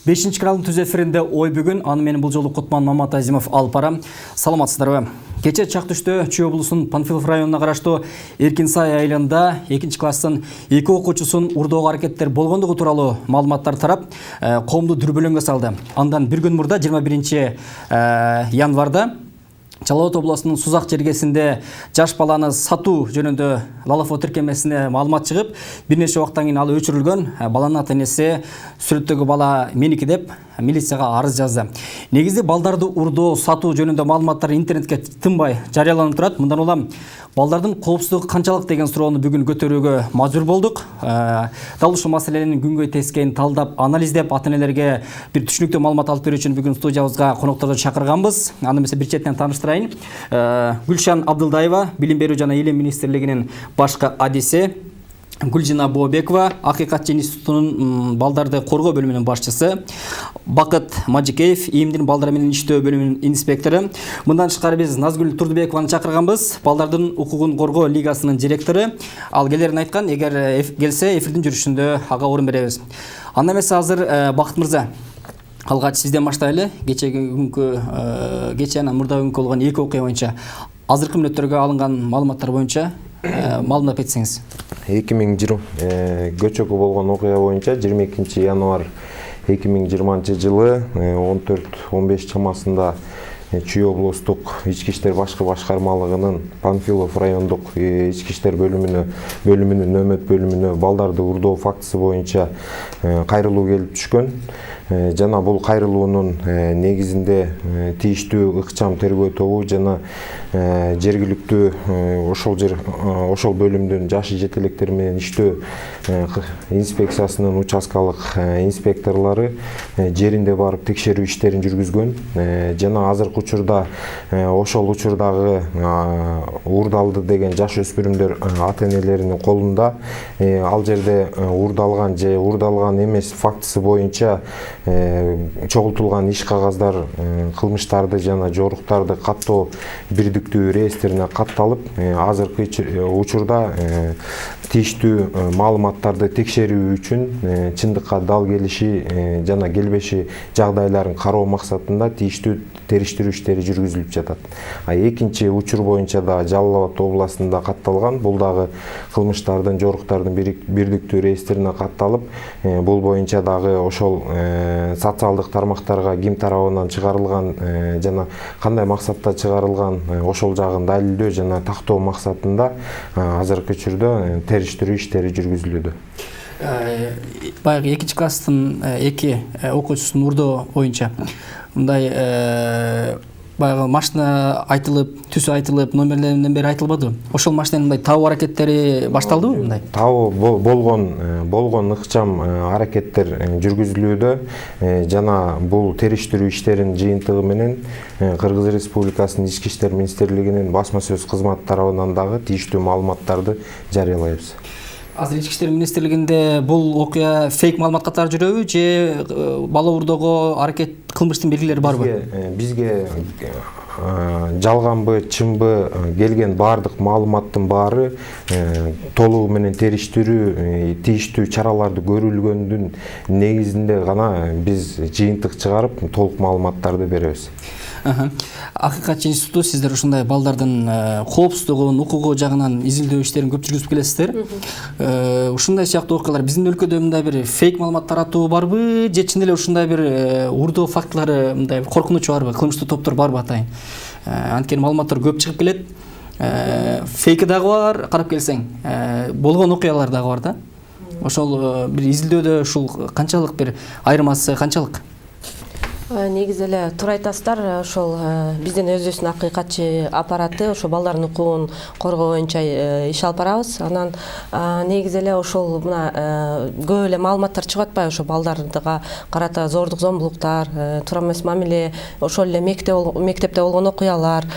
5 каналдын түз эфиринде ой бүгүн аны менен бул жолу Кутман Маматазимов алып барам. Саламатсыздарбы? Кече Чактүштө Чүй облусунун Панфилов районуна караштуу Эркинсай айылында 2-класстын 2 окуучусун урдоого аракеттер болгондугу тууралуу маалыматтар тарап, коомду дүрбөлөңгө салды. Андан бир күн мурда 21 январда Жалал Абад областынын Сузак жергесинде жаш баланы сатуу жөнүндө Лалафо тиркемесине маалымат чыгып, бир нече убакыттан кийин ал өчүрүлгөн. Баланын ата-энеси сүрөттөгү бала меники деп милицияга арыз жазды. Негизи балдарды урдоо, сатуу жөнүндө маалыматтар интернетке тынбай жарыяланып турат. Мындан улам балдардын коопсуздугу канчалык деген суроону бүгүн көтөрүүгө мажбур болдук. Дал ушул маселенин күнгөй тескейин талдап, анализдеп, ата-энелерге бир түшүнүктүү маалымат алып берүү үчүн бүгүн студиябызга конокторду чакырганбыз. Аны бир четинен тааныштырайын. Гүлшан Абдылдаева, Билим берүү жана Илим министрлигинин башкы адиси, Гүлжина Бообекова, Акыйкатчы институтунун балдарды коргоо бөлүмүнүн башчысы, Бакыт Мажикеев, ИИМдин балдар менен иштөө бөлүмүнүн инспектору. Мындан тышкары биз Назгүл Турдубекованы чакырганбыз, балдардын укугун коргоо лигасынын директору. Ал келерин айткан, эгер келсе эфирдин жүрүшүндө ага орун беребиз. Анда эмесе азыр Бакыт мырза, алгач сизден баштайлы. Кече анан мурда күнгө болгон 2 окуя боюнча азыркы мүнөттөргө алынган маалыматтар боюнча маалымдап кетсеңиз. 2020 көчөгө болгон окуя боюнча 22 январ 2020 жылы 14-15 чамасында Чүй облустук ички иштер башкы башкармалыгынын Панфилов райондук ички иштер бөлүмүнүн нөмөт бөлүмүнө балдарды урдоо фактысы боюнча кайрылуу келип түшкөн. Жана бул кайрылуунун негизинде тийиштүү ыкчам тергөө тобу жана жергиликтүү ошол бөлүмдүн жаш жетелектери менен иштөө инспекциясынын участкалык инспекторлору жеринде барып текшерүү иштерин жүргүзгөн. Жана азыркы учурда ошол учурдагы урдалды деген жаш өспүрүмдөр ата-энелеринин колунда. Ал жерде урдалган же урдалган эмес фактысы боюнча чогултулган иш кагаздар кылмыштарды жана жоруктарды каттоо бирдиктүү реестрине катталып, азыркы учурда тийиштүү маалыматтарды текшерүү үчүн чындыкка дал келиши жана келбеши жагдайларын кароо максатында тийиштүү териштирүү иштери жүргүзүлүп жатат. Экинчи учур боюнча да Жалал Абад областында катталган. Бул дагы кылмыштардын, жоруктардын бирдиктүү реестрине катталып, бул боюнча дагы ошол социалдык тармактарга ким тарабынан чыгарылган жана кандай максатта чыгарылган ошол жагын далилдөө жана тактоо максатында азыркы учурда териштирүү иштери жүргүзүлүүдө. Баягы 2-класстын 2 окуучусун урдоо боюнча мындай баягы машина айтылып, түсү айтылып, номерлеринен бери айтылбады. Ошол машинанын мындай табуу аракеттери башталдыбы мындай? Табуу болгон ыкчам аракеттер жүргүзүлүүдө жана бул териштирүү иштеринин жыйынтыгы менен Кыргыз Республикасынын Ички иштер министрлигинин басма сөз кызматы тарабынан дагы тийиштүү маалыматтарды жарыялайбыз. Азыр Ички иштер министрлигинде бул окуя фейк маалымат катары жүрөбү же бала урдоого аракет кылмыштын белгилери барбы? Бизге жалганбы, чынбы келген баардык маалыматтын баары толугу менен териштирүү, тийиштүү чараларды көрүлгөндүн негизинде гана биз жыйынтык чыгарып, толук маалыматтарды беребиз. Акыйкатчы институту сиздер ушундай балдардын коопсуздугун, укугу жагынан изилдөө иштерин көп жүргүзүп келесиздер. Ушундай сыяктуу окуялар биздин өлкөдө мындай бир фейк маалымат таратуу барбы же чын эле ушундай бир урдоо фактылары, мындай коркунучу барбы, кылмыштуу топтор барбы атайын? Анткени маалыматтар көп чыгып келет. Фейки дагы бар, карап келсең, болгон окуялар дагы бар да. Ошол бир изилдөөдө ушул канчалык бир айырмасы канчалык? Негизи эле туура айтасыздар, ошол биздин өзүбүздүн акыйкатчы аппараты ошо балдардын укугун коргоо боюнча иш алып барабыз. Анан негизи эле ошол мына көп эле маалыматтар чыгып атпайбы ошо балдарга карата зордук зомбулуктар, туура эмес мамиле, ошол эле мектепте болгон окуялар,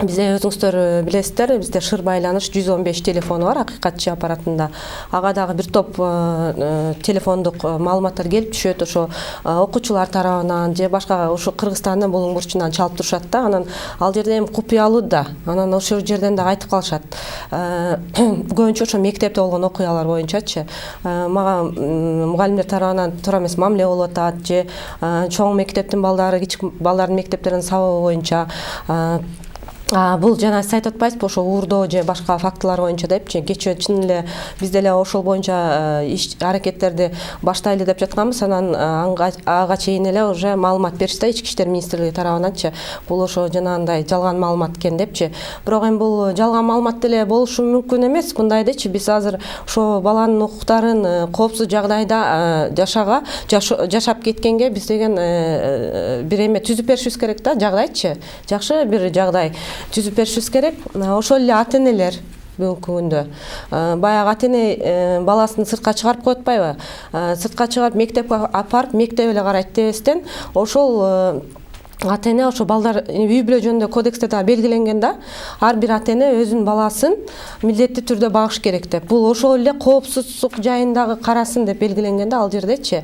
Бизде өзүңүздөр билесиздер, бизде шыр байланыш 115 телефону бар акыйкатчы аппаратында. Ага дагы бир топ телефондук маалыматтар келип түшөт, ошо окуучулар тарабынан же башка ошо Кыргызстандын булуң бурчунан чалып турушат да. Анан ал жерде эми купуялуу да. Анан ошол жерден да айтып калышат. Көбүнчө ошо мектепте болгон окуялар боюнчачы. Мага мугалимдер тарабынан туура эмес мамиле болуп атат же чоң мектептин балдары кичик балдардын мектептерин сабагы боюнча бул жана сиз айтып атпайсызбы ошо уурдоо же башка фактылар боюнча депчи, кечээ чын эле биз деле ошол боюнча иш аракеттерди баштайлы деп жатканбыз. Анан ага чейин эле уже маалымат беришти да Ички иштер министрлиги тарабынанчы. Бул ошо жанагындай жалган маалымат экен депчи. Бирок эми бул жалган маалымат деле болушу мүмкүн эмес. Мындайдычы биз азыр ошо баланын укуктарын коопсуз жагдайда жашап кеткенге биз деген бир эме түзүп беришибиз керек да, жагдайчы. Жакшы бир жагдай түзүп беришибиз керек. Ошол эле ата энелер бүгүнкү күндө баягы ата эне баласын сыртка чыгарып коюп атпайбы? Сыртка чыгарып мектепке апарып, мектеп эле карайт дебестен ошол ата эне ошо балдар үй бүлө жөнүндө кодексте да белгиленген да. Ар бир ата эне өзүнүн баласын милдеттүү түрдө багыш керек деп. Бул ошол эле коопсуздук жайындагы карасын деп белгиленген да ал жердечи.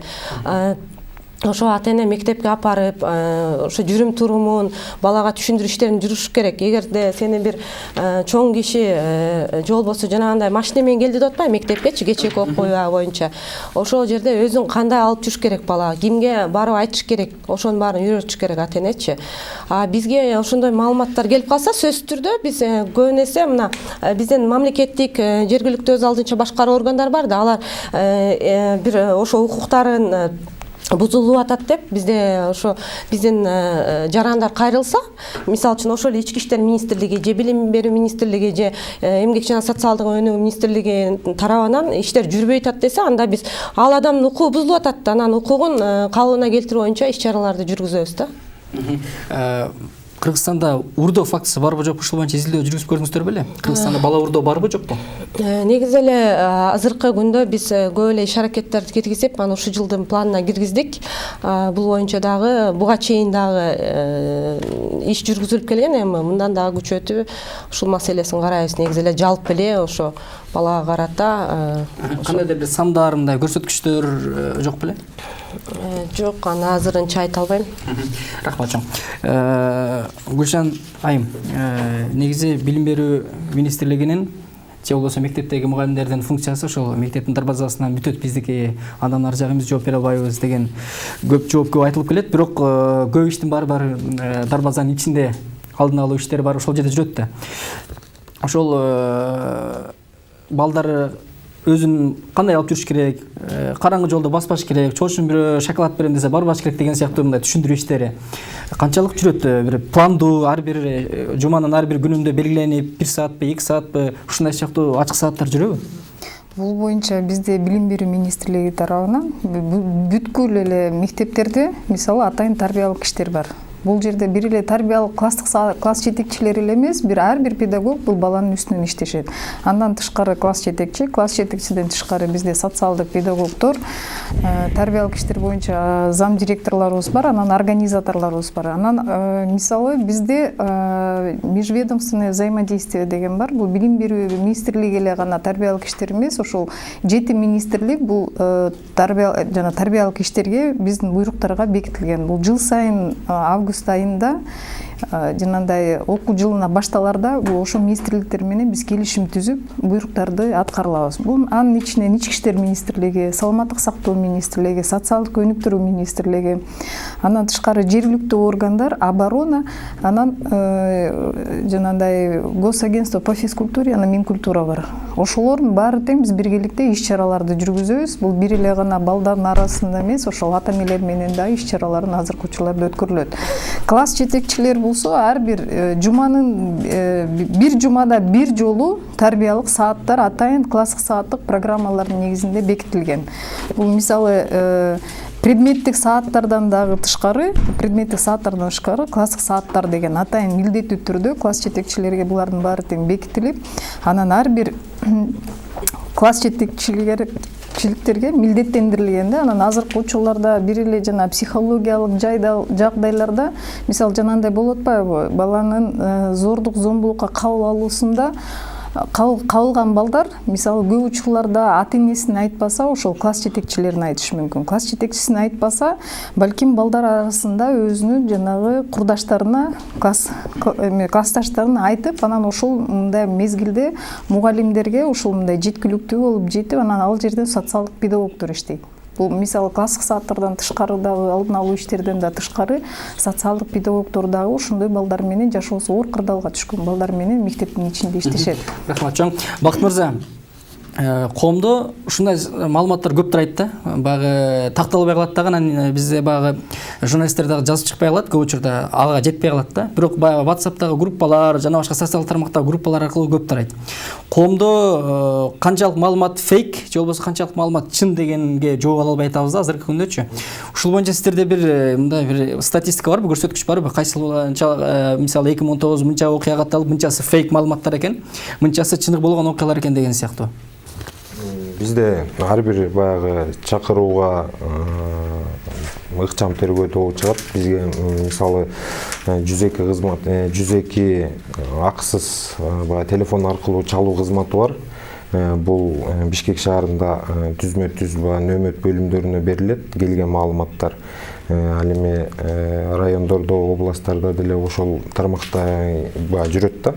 Ошо ата эне мектепке апарып, ошо жүрүм турумун балага түшүндүрүү иштерин жүрүш керек. Эгерде сени бир чоң киши же болбосо жанагындай машина менен келди деп атпайбы мектепкечи кечээки окуя боюнча. Ошол жерде өзүң кандай алып жүрүш керек бала, кимге барып айтыш керек, ошонун баарын үйрөтүш керек ата энечи. Бизге ошондой маалыматтар келип калса сөзсүз түрдө биз көбүн эсе мына биздин мамлекеттик жергиликтүү өз алдынча башкаруу органдар бар да, алар бир ошо укуктарын бузулуп атат деп бизде ошо биздин жарандар кайрылса, мисалы үчүн ошол Ички иштер министрлиги же билим берүү министрлиги же эмгек жана социалдык өнүгүү министрлиги тарабынан иштер жүрбөй атат десе, анда биз ал адамдын укугу бузулуп атат да, анан укугун калыбына келтирүү боюнча иш чараларды жүргүзөбүз да. Кыргызстанда уурдоо фактысы барбы жокпу, ушул боюнча изилдөө жүргүзүп көрдүңүздөр беле? Кыргызстанда бала уурдоо барбы жокпу? Негизи эле азыркы күндө биз көп эле иш аракеттерди киргизип, аны ушул жылдын планына киргиздик. Бул боюнча дагы буга чейин дагы иш жүргүзүлүп келген, эми мындан дагы күчөтүп ушул маселесин карайбыз. Негизи эле жалпы эле ошо балага карата кандайдыр бир сандар, мындай көрсөткүчтөр жок беле? Жок, аны азырынча айта албайм. Рахмат чоң. Гүлшан айым, негизи билим берүү министрлигинин же болбосо мектептеги мугалимдердин функциясы ошол мектептин дарбазасынан бүтөт, биздики андан ары жагы эмес жооп бере албайбыз деген көп айтылып келет. Бирок көп иштин баары дарбазанын ичинде алдын алуу иштери бар, ошол жерде жүрөт да. Ошол балдар өзүн кандай алып жүрүш керек, караңгы жолдо баспаш керек, чоочун бирөө шоколад берем десе барбаш керек деген сыяктуу мындай түшүндүрүү иштери канчалык жүрөт? Бир пландуу ар бир жуманын ар бир күнүндө белгиленип 1 саатпы, 2 саатпы ушундай сыяктуу ачык сааттар жүрөбү? Бул боюнча бизде билим берүү министрлиги тарабынан бүткүл эле мектептерде мисалы атайын тарбиялык иштер бар. Бул жерде бир эле тарбиялык класс жетекчилери эле эмес, ар бир педагог бул баланын үстүнөн иштешет. Андан тышкары класс жетекчиден тышкары бизде социалдык педагогдор, тарбиялык иштер боюнча зам директорлорубуз бар, анан организаторлорубуз бар. Анан мисалы бизде межведомственное взаимодействие деген бар. Бул билим берүү министрлиги эле гана тарбиялык иштер эмес, ошол 7 министрлик бул тарбиялык иштерге биздин буйруктарга бекитилген. Бул жыл сайын август айында жанагындай окуу жылына башталарда ошо министрликтер менен биз келишим түзүп буйруктарды аткарылабыз. Бул анын ичинен Ички иштер министрлиги, саламаттык сактоо министрлиги, социалдык өнүктүрүү министрлиги, андан тышкары жергиликтүү органдар, оборона, анан жанагындай госагентство по физкультуре, анан Минкультура бар. Ошолордун баары тең биз биргеликте иш чараларды жүргүзөбүз. Бул бир эле гана балдардын арасында эмес, ошол ата энелер менен да иш чараларын азыркы учурларда өткөрүлөт. Класс жетекчилер болсо ар бир жуманын бир жумада бир жолу тарбиялык сааттар атайын класстык сааттык программалардын негизинде бекитилген. Бул мисалы предметтик сааттардан дагы тышкары, класстык сааттар деген атайын милдеттүү түрдө класс жетекчилерге булардын баары тең бекитилип, анан ар бир класс жетекчилер жетекчиликтерге милдеттендирилген да. Анан азыркы учурларда бир эле жана психологиялык жагдайларда мисалы жанагындай болуп атпайбы, баланын зордук зомбулукка кабыл алуусунда кабылган балдар мисалы көп учурларда ата энесин айтпаса ошол класс жетекчилерин айтышы мүмкүн. Класс жетекчисин айтпаса, балким балдар арасында өзүнүн жанагы курдаштарына, классташтарына айтып, анан ошол мындай мезгилде мугалимдерге ошол мындай жеткиликтүү болуп жетип, анан ал жерде социалдык педагогдор иштейт. Бул мисалы класстык сааттардан тышкары дагы, алдын алуу иштерден да тышкары социалдык педагогдор дагы ошондой балдар менен, жашоосу оор кырдаалга түшкөн балдар менен мектептин ичинде иштешет. Рахмат чоң. Бакыт мырза, коомдо ушундай маалыматтар көп тарайт да. Багы такталбай калат дагы, анан бизде багы журналисттер дагы жазып чыкпай калат, көп учурда ага жетпей калат да. Бирок баягы WhatsApp'тагы группалар, жана башка социалдык тармактагы группалар аркылуу көп тарайт. Коомдо канчалык маалымат фейк, же болбосо канчалык маалымат чын дегенге жооп ала албай атабыз да азыркы күндөчү. Ушул боюнча сиздерде бир статистика барбы, көрсөткүч барбы? Кайсы мисалы 2019 мынча окуя катталып, мынчасы фейк маалыматтар экен, мынчасы чыныгы болгон окуялар экен деген сыяктуу. Бизде ар бир баягы чакырууга ыкчам тергөө тобу чыгат. Бизге мисалы 102 кызмат, 102 акысыз телефон аркылуу чалуу кызматы бар. Бул Бишкек шаарында түзмө-түз нөмөт бөлүмдөрүнө берилет келген маалыматтар. Ал эми райондордо, областтарда деле ошол тармакта жүрөт да.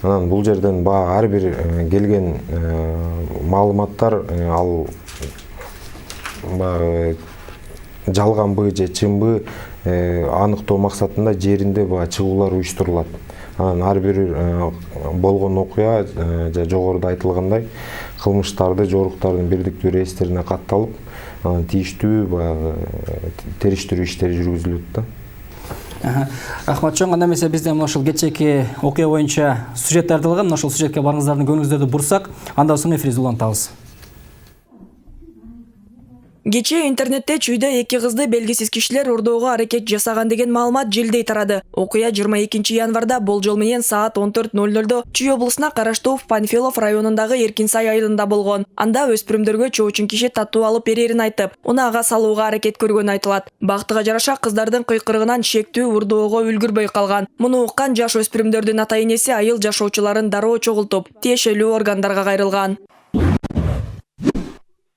Анан бул жерден ар бир келген маалыматтар ал жалганбы же чынбы аныктоо максатында жеринде чыгуулар уюштурулат. Анан ар бир болгон окуя жогоруда айтылгандай кылмыштарды, жоруктардын бирдиктүү реестрине катталып, тийиштүү териштирүү иштери жүргүзүлөт да. Рахмат чоң. Анда эмесе бизде ошол кечээки окуя боюнча сюжет даярдалган. Ошол сюжетке барыңыздардын көңүлүңүздөрдү бурсак, андан соң эфирибизди улантабыз. Кечээ интернетте чүйдө 2 кызды белгисиз кишилер урдоого аракет жасаган деген маалымат желдей тарады. Окуя 22 январда болжол менен саат 14:00 Чүй облусуна караштуу Панфилов районундагы Эркинсай айылында болгон. Анда өспүрүмдөргө чоочун киши таттуу алып берерин айтып, унага салууга аракет көргөнү айтылат. Бактыга жараша кыздардын кыйкырыгынан шектүү урдоого үлгүрбөй калган. Муну уккан жаш өспүрүмдөрдүн ата-энеси айыл жашоочуларын дароо чогултуп, тиешелүү органдарга кайрылган.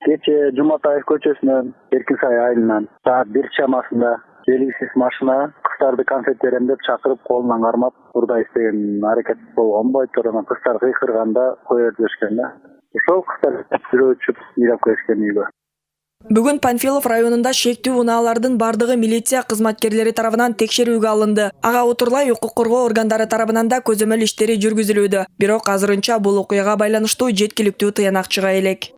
Кече Жуматаев көчөсүнөн Эркинсай айылынан саат 1 чамасында белгисиз машина кыздарды конфет берем деп чакырып колунан кармап урда истеген аракет болгон. Бойторунан кыздар кыйкырганда кое беришкен да. Ошол кыздар жүрөчүп ыйлап келишкен үйгө. Бүгүн Панфилов районунда шектүү унаалардын бардыгы милиция кызматкерлери тарабынан текшерүүгө алынды. Ага отурлай укук коргоо органдары тарабынан да көзөмөл иштери жүргүзүлүүдө. Бирок азырынча бул окуяга байланыштуу жеткиликтүү тыянак чыга элек.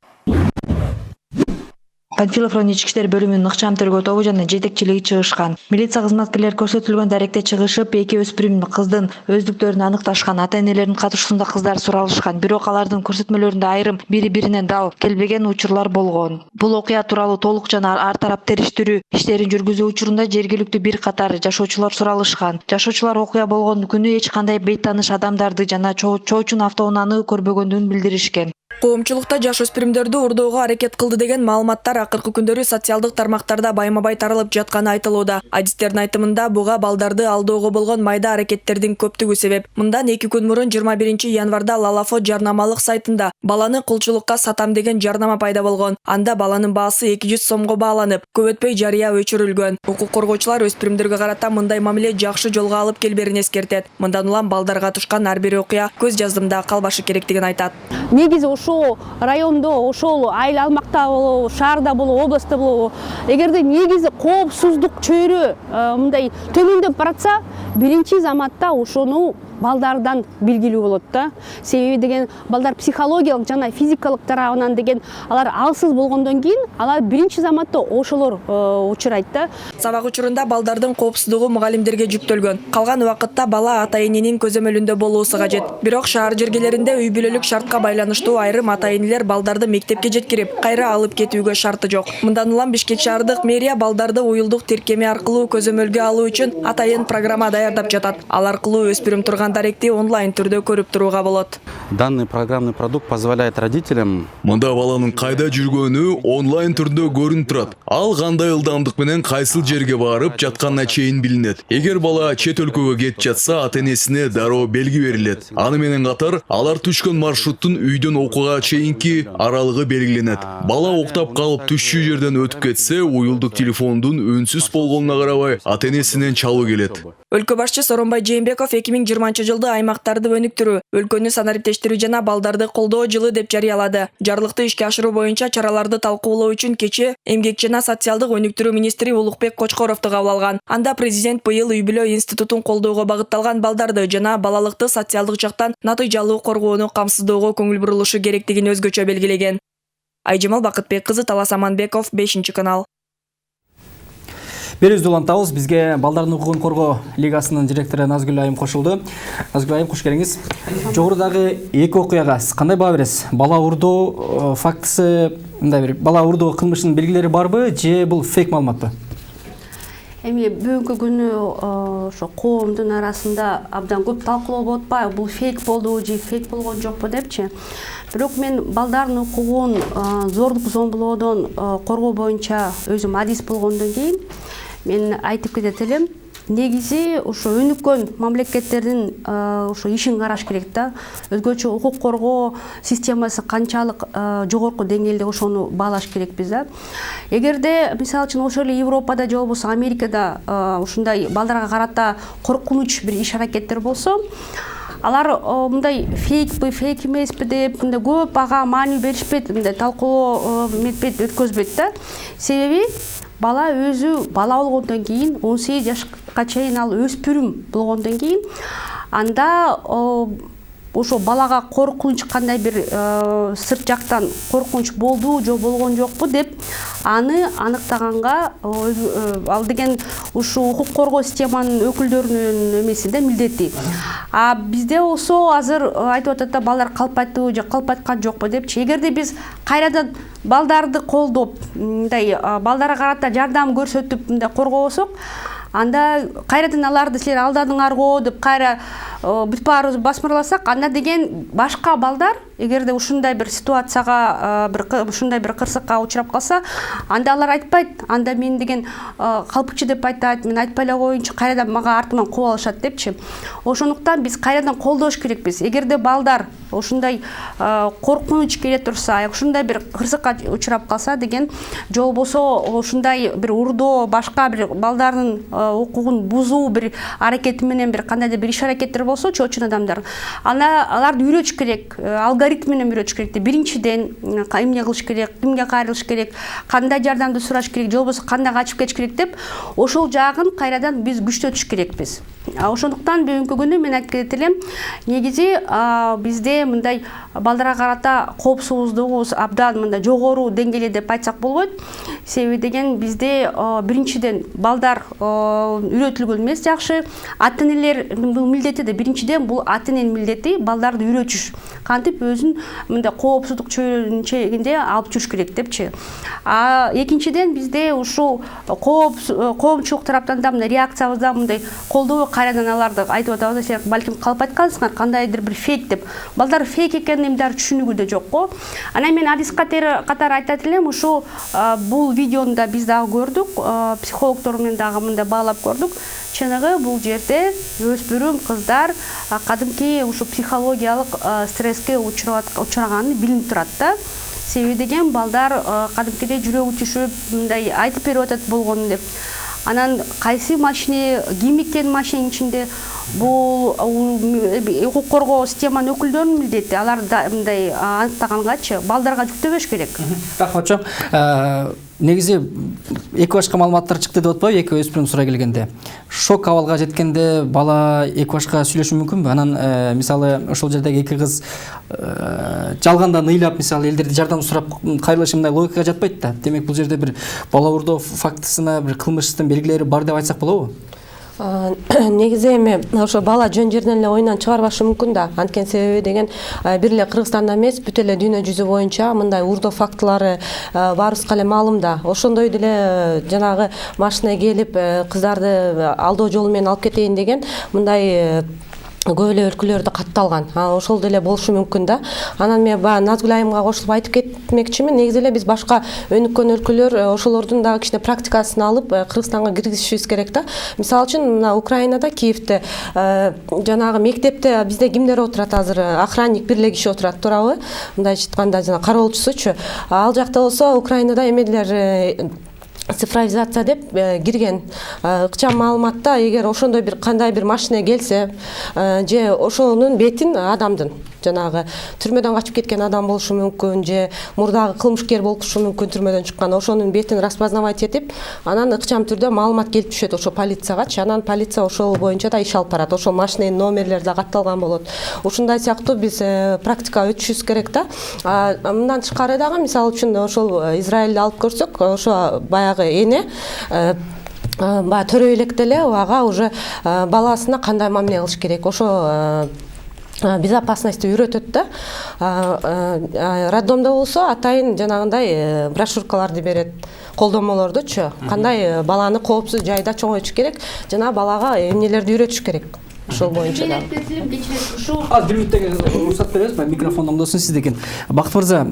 Панфилов район ички иштер бөлүмүнүн ыкчам тергөө тобу жана жетекчилиги чыгышкан. Милиция кызматкерлери көрсөтүлгөн даректе чыгышып, 2 өспүрүм кыздын өздүктөрүн аныкташкан, ата-энелеринин катышуусунда кыздар суралышкан. Бирок алардын көрсөтмөлөрүндө айрым бири-биринен дал келбеген учурлар болгон. Бул окуя тууралуу толук жана ар тарап териштирүү иштерин жүргүзүү учурунда жергиликтүү бир катар жашоочулар суралышкан. Жашоочулар окуя болгон күнү эч кандай бейтааныш адамдарды жана чоочун автоунааны көрбөгөндүгүн билдиришкен. Коомчулукта жаш өспүрүмдөрдү урдоого аракет кылды деген маалыматтар акыркы күндөрү социалдык тармактарда байма-бай таралып жатканы айтылууда. Адистердин айтымында буга балдарды алдоого болгон майда аракеттердин көптүгү себеп. Мындан 2 күн мурун 21 январда Лалафо жарнамалык сайтында баланы кулчулукка сатам деген жарнама пайда болгон. Анда баланын баасы 200 сомго бааланып, көп өтпөй жарыя өчүрүлгөн. Укук коргоочулар өспүрүмдөргө карата мындай мамиле жакшы жолго алып келберин эскертет. Мындан улам балдарга тушкан ар бир окуя көз жаздымда калбашы керектигин айтат. Негизи ошол райондо, ошол айыл аймакта болобу, шаарда болобу, областта болобу, эгерде негизи коопсуздук чөйрө мындай төмөндөп баратса, биринчи заматта ошону балдардан билгилүү болот да. Себеби деген балдар психологиялык жана физикалык тарабынан деген алар алсыз болгондон кийин алар биринчи заматта ошолор учурайт да. Сабак учурунда балдардын коопсуздугу мугалимдерге жүктөлгөн. Калган убакытта бала ата-эненин көзөмөлүндө болуусу кажет. Бирок шаар жергелеринде үй бүлөлүк шартка байланыштуу айрым ата-энелер балдарды мектепке жеткирип, кайра алып кетүүгө шарты жок. Мындан улам Бишкек шаардык мэрия балдарды уюлдук тиркеме аркылуу көзөмөлгө алуу үчүн атайын программа даярдап жатат. Ал аркылуу өспүрүм турган даректи онлайн түрдө көрүп турууга болот. Данный программный продукт позволяет родителям... Мында баланын кайда жүргөнү онлайн түрдө көрүнүп турат. Ал кандай ылдамдык менен кайсыл жерге барып жатканына чейин билинет. Эгер бала чет өлкөгө кетип жатса, ата-энесине дароо белги берилет. Аны менен катар алар түшкөн маршруттун үйдөн окууга чейинки аралыгы белгиленет. Бала уктап калып түшчү жерден өтүп кетсе, уюлдук телефондун үнсүз болгонуна карабай ата-энесинен чалуу келет. Өлкө башчы Сооронбай Жээнбеков 2020 жылды аймактарды өнүктүрүү, өлкөнү санариптештирүү жана балдарды колдоо жылы деп жарыялады. Жарлыкты ишке ашыруу боюнча чараларды талкуулоо үчүн кечээ Эмгек жана социалдык өнүктүрүү министри Улукбек Кочкоровду кабыл алган. Анда президент быйыл үй-бүлө институтун колдоого багытталган балдарды жана балалыкты социалдык жактан натыйжалуу коргоону камсыздоого көңүл бурулушу керектигин өзгөчө белгилеген. Айжамал Бакытбек кызы, Талас Аманбеков, 5-канал. Берүүбүздү улантабыз. Бизге балдардын укугун коргоо лигасынын директору Назгүл айым кошулду. Назгүл айым, кош келиңиз. Жогорудагы эки окуяга сиз кандай баа бересиз? Бала урдоо фактысы, мындай бир бала урдоо кылмышынын белгилери барбы, же бул фейк маалыматпы? Эми бүгүнкү күнү ошо коомдун арасында абдан көп талкуулоо болуп атпайбы, бул фейк болду же фейк болгон жокпу депчи. Бирок мен балдардын укугун зордук зомбулоодон коргоо боюнча өзүм адис болгондон кийин мен айтып кетет элем, негизи ошо өнүккөн мамлекеттердин ошо ишин караш керек да. Өзгөчө укук коргоо системасы канчалык жогорку деңгээлде ошону баалаш керекпиз да. Эгерде мисалы үчүн ошол эле Европада же болбосо Америкада ушундай балдарга карата коркунуч бир иш аракеттер болсо, алар мындай фейкпи, фейк эмеспи деп мындай көп ага маани беришпейт, мындай талкуулоо өткөзбөйт да. Себеби бала өзү бала болгондон кийин 18 жашка чейин ал өспүрүм болгондон кийин анда ошо балага коркунуч кандай бир сырт жактан коркунуч болду же болгон жокпу деп аны аныктаганга ал деген ушул укук коргоо системанын өкүлдөрүнүн эмеси да, милдети. А бизде болсо азыр айтып атат да, балдар калп айтты же калп айткан жокпу депчи. Эгерде биз кайрадан балдарды колдоп, мындай балдарга карата жардам көрсөтүп мындай коргобосок, анда кайрадан аларды силер алдадыңар го деп кайра бүт баарыбыз басмырласак, анда деген башка балдар эгерде ушундай бир ситуацияга ушундай бир кырсыкка учурап калса, анда алар айтпайт, анда мен деген калпчы деп айтат, мен айтпай эле коеюнчу, кайрадан мага артыман кууп алышат депчи. Ошондуктан биз кайрадан колдош керекпиз. Эгерде балдар ушундай коркунуч келе турса, ушундай бир кырсыкка учурап калса деген, же болбосо ушундай бир урдоо, башка бир балдардын укугун бузуу бир аракети менен бир кандайдыр бир иш аракеттер болсо, чоочун адамдар, ана аларды үйрөтүш керек, алгоритм менен үйрөтүш керек. Биринчиден эмне кылыш керек, кимге кайрылыш керек, кандай жардамды сураш керек, же болбосо кандай качып кетиш керек деп, ошол жагын кайрадан биз күчтөтүш керекпиз. Ошондуктан бүгүнкү күнү мен айтып кетет элем, негизи бизде мындай балдарга карата коопсуздугубуз абдан мындай жогору деңгээлде деп айтсак болбойт. Себеби деген бизде биринчиден балдар үйрөтүлгөн эмес жакшы. Ата-энелердин милдети да биринчиден бул ата-эненин милдети балдарды үйрөтүш. Кантип өзүн мындай коопсуздук чөйрөнүн чегинде алып жүрүш керек депчи. Экинчиден бизде ушул коомчулук тараптан да мындай реакциябызда мындай колдоо кайрадан аларды айтып атабыз, силер балким калп айткансыңар, кандайдыр бир фейк деп. Балдар фейк экенин эмдер түшүнүгү да жок го. Анан мен адис катары айтат элем, ушул бул видеону да биз дагы көрдүк, психологдор менен дагы мындай баалап көрдүк. Чыныгы бул жерде өспүрүм кыздар кадимки ушу психологиялык стресске учураганы билинип турат да. Себеби деген балдар кадимкидей жүрөгү түшүп, мындай айтып берип атат болгон деп. Анан кайсы машина, ким экенин машинанын ичинде, бул укук коргоо системанын өкүлдөрүнүн милдети. Алар мындай аныктагангачы балдарга жүктөбөш керек. Рахмат чоң. Негизи эки башка маалыматтар чыкты деп атпайбы, эки өспүрүм сурай келгенде. Шок абалга жеткенде бала эки башка сүйлөшүү мүмкүнбү? Анан мисалы ошол жердеги эки кыз жалгандан ыйлап, мисалы элдерди жардам сурап кайрылышы мындай логикага жатпайт да. Демек бул жерде бир бала урдоо фактысына бир кылмыштын белгилери бар деп айтсак болобу? Негизи эми ошо бала жөн жерден эле оюнан чыгарбашы мүмкүн да. Анткени себеби деген бир эле Кыргызстанда эмес, бүт эле дүйнө жүзү боюнча мындай урдоо фактылары баарыбызга эле маалым да. Ошондой деле жанагы машина келип кыздарды алдоо жолу менен алып кетейин деген мындай көп эле өлкөлөрдө катталган. Ошол деле болушу мүмкүн да. Анан мен баягы Назгүл айымга кошулуп айтып кетмекчимин. Негизи эле биз башка өнүккөн өлкөлөр ошолордун дагы кичине практикасын алып Кыргызстанга киргизишибиз керек да. Мисалы үчүн мына Украинада, Киевде жанагы мектепте бизде кимдер отурат азыр? Охранник бир эле киши отурат, туурабы? Мындайча айтканда жана кароолчусучу. Ал жакта болсо Украинада эмелер цифровизация деп кирген ыкчам маалыматта эгер ошондой бир кандай бир машина келсе же ошонун бетин адамдын жанагы түрмөдөн качып кеткен адам болушу мүмкүн же мурдагы кылмышкер болушу мүмкүн, түрмөдөн чыккан, ошонун бетин распознавать этип анан ыкчам түрдө маалымат келип түшөт ошо полициягачы. Анан полиция ошол боюнча да иш алып барат. Ошол машинанын номерлери да катталган болот. Ушундай сыяктуу биз практика өтүшүбүз керек да. Мындан тышкары дагы мисалы үчүн ошол Израилди алып көрсөк, ошо баягы эне баягы төрөй электе эле ага уже баласына кандай мамиле кылыш керек, ошо безопасность үйрөтөт да. Роддомдо болсо атайын жанагындай брошюркаларды берет, колдомолордучу. Кандай баланы коопсуз жайда чоңойтуш керек, жана балага эмнелерди үйрөтүш керек. Ошол боюнча да. Бир мүнөттөгө уруксат бересизби? Микрофон оңдосун сиздекен. Бакыт мырза,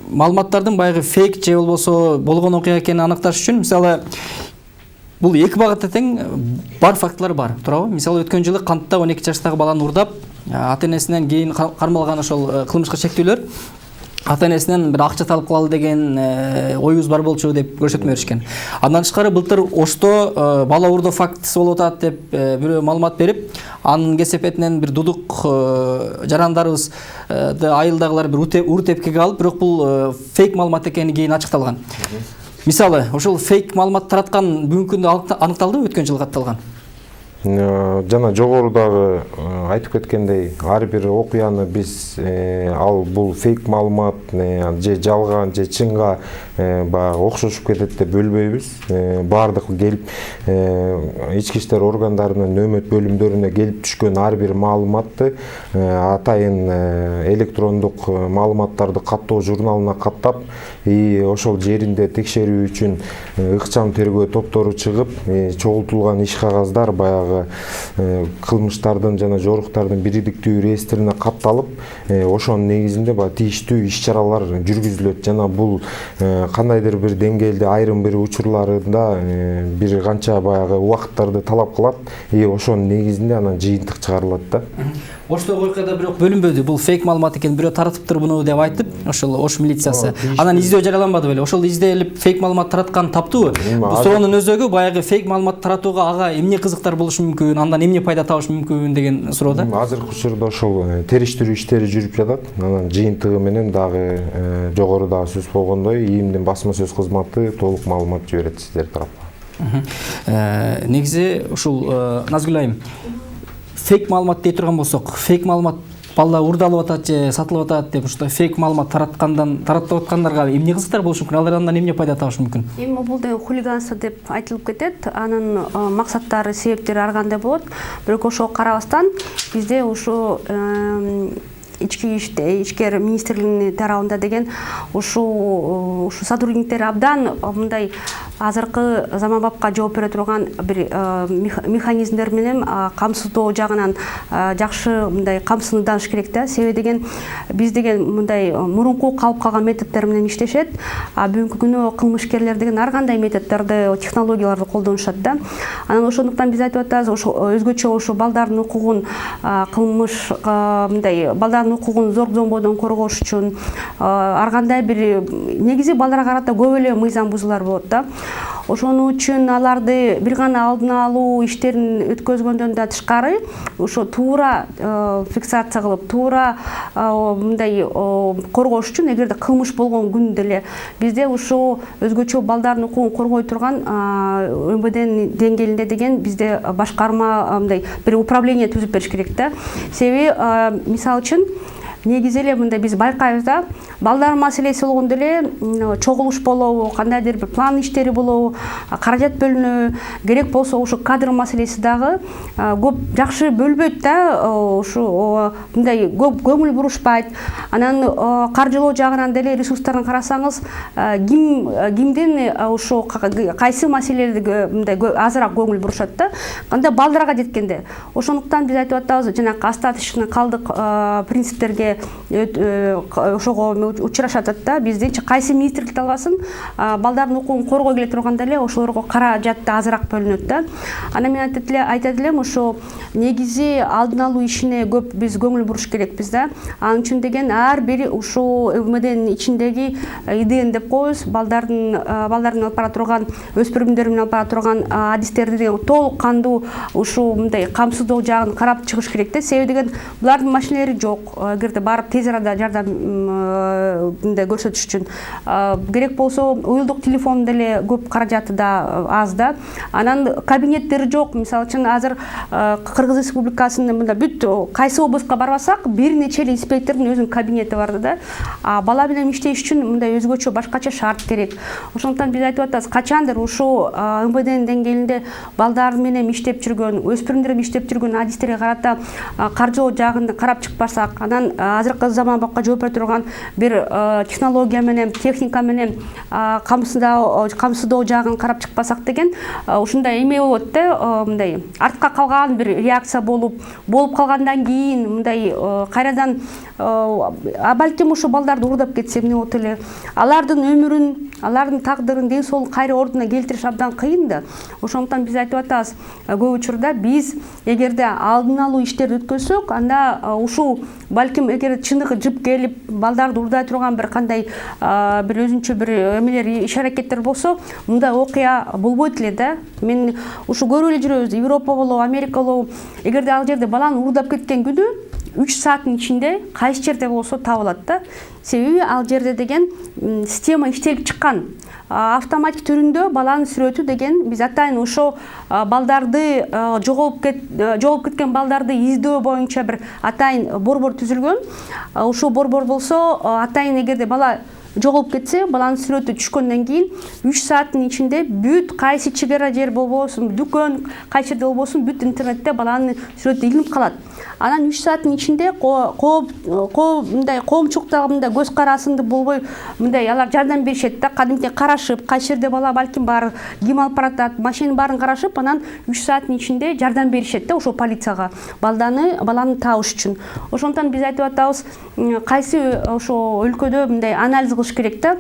маалыматтардын баягы фейк же болбосо болгон окуя экенин аныкташ үчүн, мисалы, бул эки багытта тең бар фактылар бар, туурабы? Мисалы, өткөн жылы Кантта 12 жаштагы баланы урдап, ата-энесинен кийин кармалган ошол кылмышка чектүүлөр ата-энесинен бир акча талап кылалы деген оюбуз бар болчу деп көрсөтмө беришкен. Андан тышкары былтыр Ошто бала урдоо фактысы болуп атат деп бирөө маалымат берип, анын кесепетинен бир дудук жарандарыбызды айылдагылар бир ур тепкеге алып, бирок бул фейк маалымат экени кийин ачыкталган. Мисалы, ошол фейк маалымат тараткан бүгүнкү күндө аныкталдыбы, өткөн жылы катталган? Жана жогорудагы айтып кеткендей, ар бир окуяны биз ал бул фейк маалымат же жалган же чынга баягы окшошуп кетет деп бөлбөйбүз. Баардык келип ички иштер органдарынын нөөмөт бөлүмдөрүнө келип түшкөн ар бир маалыматты атайын электрондук маалыматтарды каттоо журналына каттап, ошол жеринде текшерүү үчүн ыкчам тергөө топтору чыгып, чогултулган иш кагаздар баягы кылмыштардын жана жоруктардын бирдиктүү реестрине катталып, ошонун негизинде тийиштүү иш-чаралар жүргүзүлөт. Жана бул кандайдыр бир деңгээлде айрым бир учурларында бир канча баягы убакыттарды талап кылат, ошонун негизинде анан жыйынтык чыгарылат да. Оштогу окуяда бирок бөлүнбөдү. Бул фейк маалымат экен, бирөө таратыптыр буну деп айтып, ошол Ош милициясы. Анан издөө жарыяланбады беле. Ошол изделип фейк маалымат тараткан таптыбы? Суроонун өзөгү баягы фейк маалымат таратууга ага эмне кызыктар болушу мүмкүн, андан эмне пайда табыш мүмкүн деген суроо да. Азыркы учурда ошол териштирүү иштери жүрүп жатат. Анан жыйынтыгы менен дагы жогорудагы сөз болгондой, ИИМдин басма сөз кызматы толук маалымат жиберет сиздер тарапка. Негизи ушул Назгүл айым, фейк маалымат дей турган болсок, фейк маалымат балдар урдалып атат же сатылып атат деп ушундай фейк маалымат тараттап аткандарга эмне кызыктар болушу мүмкүн? Алар андан эмне пайда табышы мүмкүн? Эми бул да хулиганство деп айтылып кетет. Анын максаттары, себептери ар кандай болот. Бирок ошого карабастан бизде ушу ички министрлигинин тарабында деген ушу сотрудниктер абдан мындай азыркы заманбапка жооп бере турган бир механизмдер менен камсыздоо жагынан жакшы мындай камсынууданыш керек да. Себеби деген биз деген мындай мурунку калып калган методдор менен иштешет, бүгүнкү күнү кылмышкерлер деген ар кандай методдорду, технологияларды колдонушат да. Анан ошондуктан биз айтып атабыз, ошо өзгөчө ошо балдардын укугун кылмыш мындай балдардын укугун зомбоодон коргош үчүн ар кандай бир негизи балдарга карата көп эле мыйзам бузуулар болот да. Ошону үчүн аларды бир гана алдын алуу иштерин өткөзгөндөн да тышкары, ошо туура фиксация кылып, туура мындай коргош үчүн эгерде кылмыш болгон күндө эле бизде ошо өзгөчө балдардын укугун коргой турган МВДнин деңгээлинде деген бизде башкарма мындай бир управление түзүп бериш керек да. Себеби мисалы үчүн негизи эле мындай биз байкайбыз да, балдар маселеси болгондо эле чогулуш болобу, кандайдыр бир план иштери болобу, каражат бөлүнөбү, керек болсо ушу кадр маселеси дагы көп жакшы бөлбөйт да, ушу мындай көп көңүл бурушпайт. Анан каржылоо жагынан деле ресурстарын карасаңыз, кимдин ушу кайсы маселелерге мындай азыраак көңүл бурушат да. Кандай балдарга жеткенде. Ошондуктан биз айтып атабыз, жанагы остаточный калдык принциптерге ошого учурашатат да. Биздинчи кайсы министрлик албасын, балдардын укугун коргой келе турганда эле ошолорго каражатты азыраак бөлүнөт да. Анан мен айтат элем, ошо негизи алдын алуу ишине көп биз көңүл буруш керекпиз да. Анын үчүн деген ар бир ушул МВДнин ичиндеги ИДН деп коебуз, балдардын алып бара турган, өспүрүмдөр менен алып бара турган адистерди толук кандуу ушул мындай камсыздоо жагын карап чыгыш керек да. Себеби деген булардын машиналери жок. Эгерде барып тез арада жардам мындай көрсөтүш үчүн керек болсо уюлдук телефон деле көп каражаты да аз да. Анан кабинеттери жок. Мисалы үчүн азыр Кыргыз Республикасынын мында бүт кайсы областка барбасак, бир нече инспектордун өзүнүн кабинети бар да. Бала менен иштеш үчүн мындай өзгөчө башкача шарт керек. Ошондуктан биз айтып атабыз, качандыр ушул МВДнин деңгээлинде балдар менен иштеп жүргөн, өспүрүмдөр менен иштеп жүргөн адистерге карата каржылоо жагын карап чыкпасак, анан азыркы заманбапка жооп бере турган бир технология менен, техника менен камсыздоо жагын карап чыкпасак деген ушундай эме болот да, мындай артка калган бир реакция болуп калгандан кийин мындай кайрадан балким ошо балдарды уурдап кетсе эмне болот эле. Алардын өмүрүн, алардын тагдырын, ден соолук кайра ордуна келтириш абдан кыйын да. Ошондуктан биз айтып атабыз, көп учурда биз эгерде алдын алуу иштерди өткөзсөк, анда ушул балким эгер чыныгы жып келип балдарды уурдай турган бир кандай бир өзүнчө бир эмелер, иш аракеттер болсо, мындай окуя болбойт эле да. Мен ушу көрүп эле жүрөбүз, Европа болобу, Америка болобу, эгерде ал жерде баланы уурдап кеткен күнү 3 сааттын ичинде кайсы жерде болсо табылат да. Себеби ал жерде деген система иштелип чыккан. Автоматик түрүндө баланын сүрөтү деген биз атайын ошо балдарды жоголуп кеткен балдарды издөө боюнча бир атайын борбор түзүлгөн. Ошол борбор болсо атайын эгерде бала жоголуп кетсе, баланын сүрөтү түшкөндөн кийин 3 сааттын ичинде бүт кайсы чек ара жер болбосун, дүкөн кайсы жерде болбосун, бүт интернетте баланын сүрөтү илинип калат. Анан 3 сааттын ичинде мындай коомчулуктагы мындай көз карасында болбой, мындай алар жардам беришет да, кадимки карашып, кайсы жерде бала балким бар, ким алып баратат, машинанын баарын карашып, анан 3 сааттын ичинде жардам беришет да ошо полицияга баланы табыш үчүн. Ошондуктан биз айтып атабыз, кайсы ошо өлкөдө мындай анализ кылыш керек да,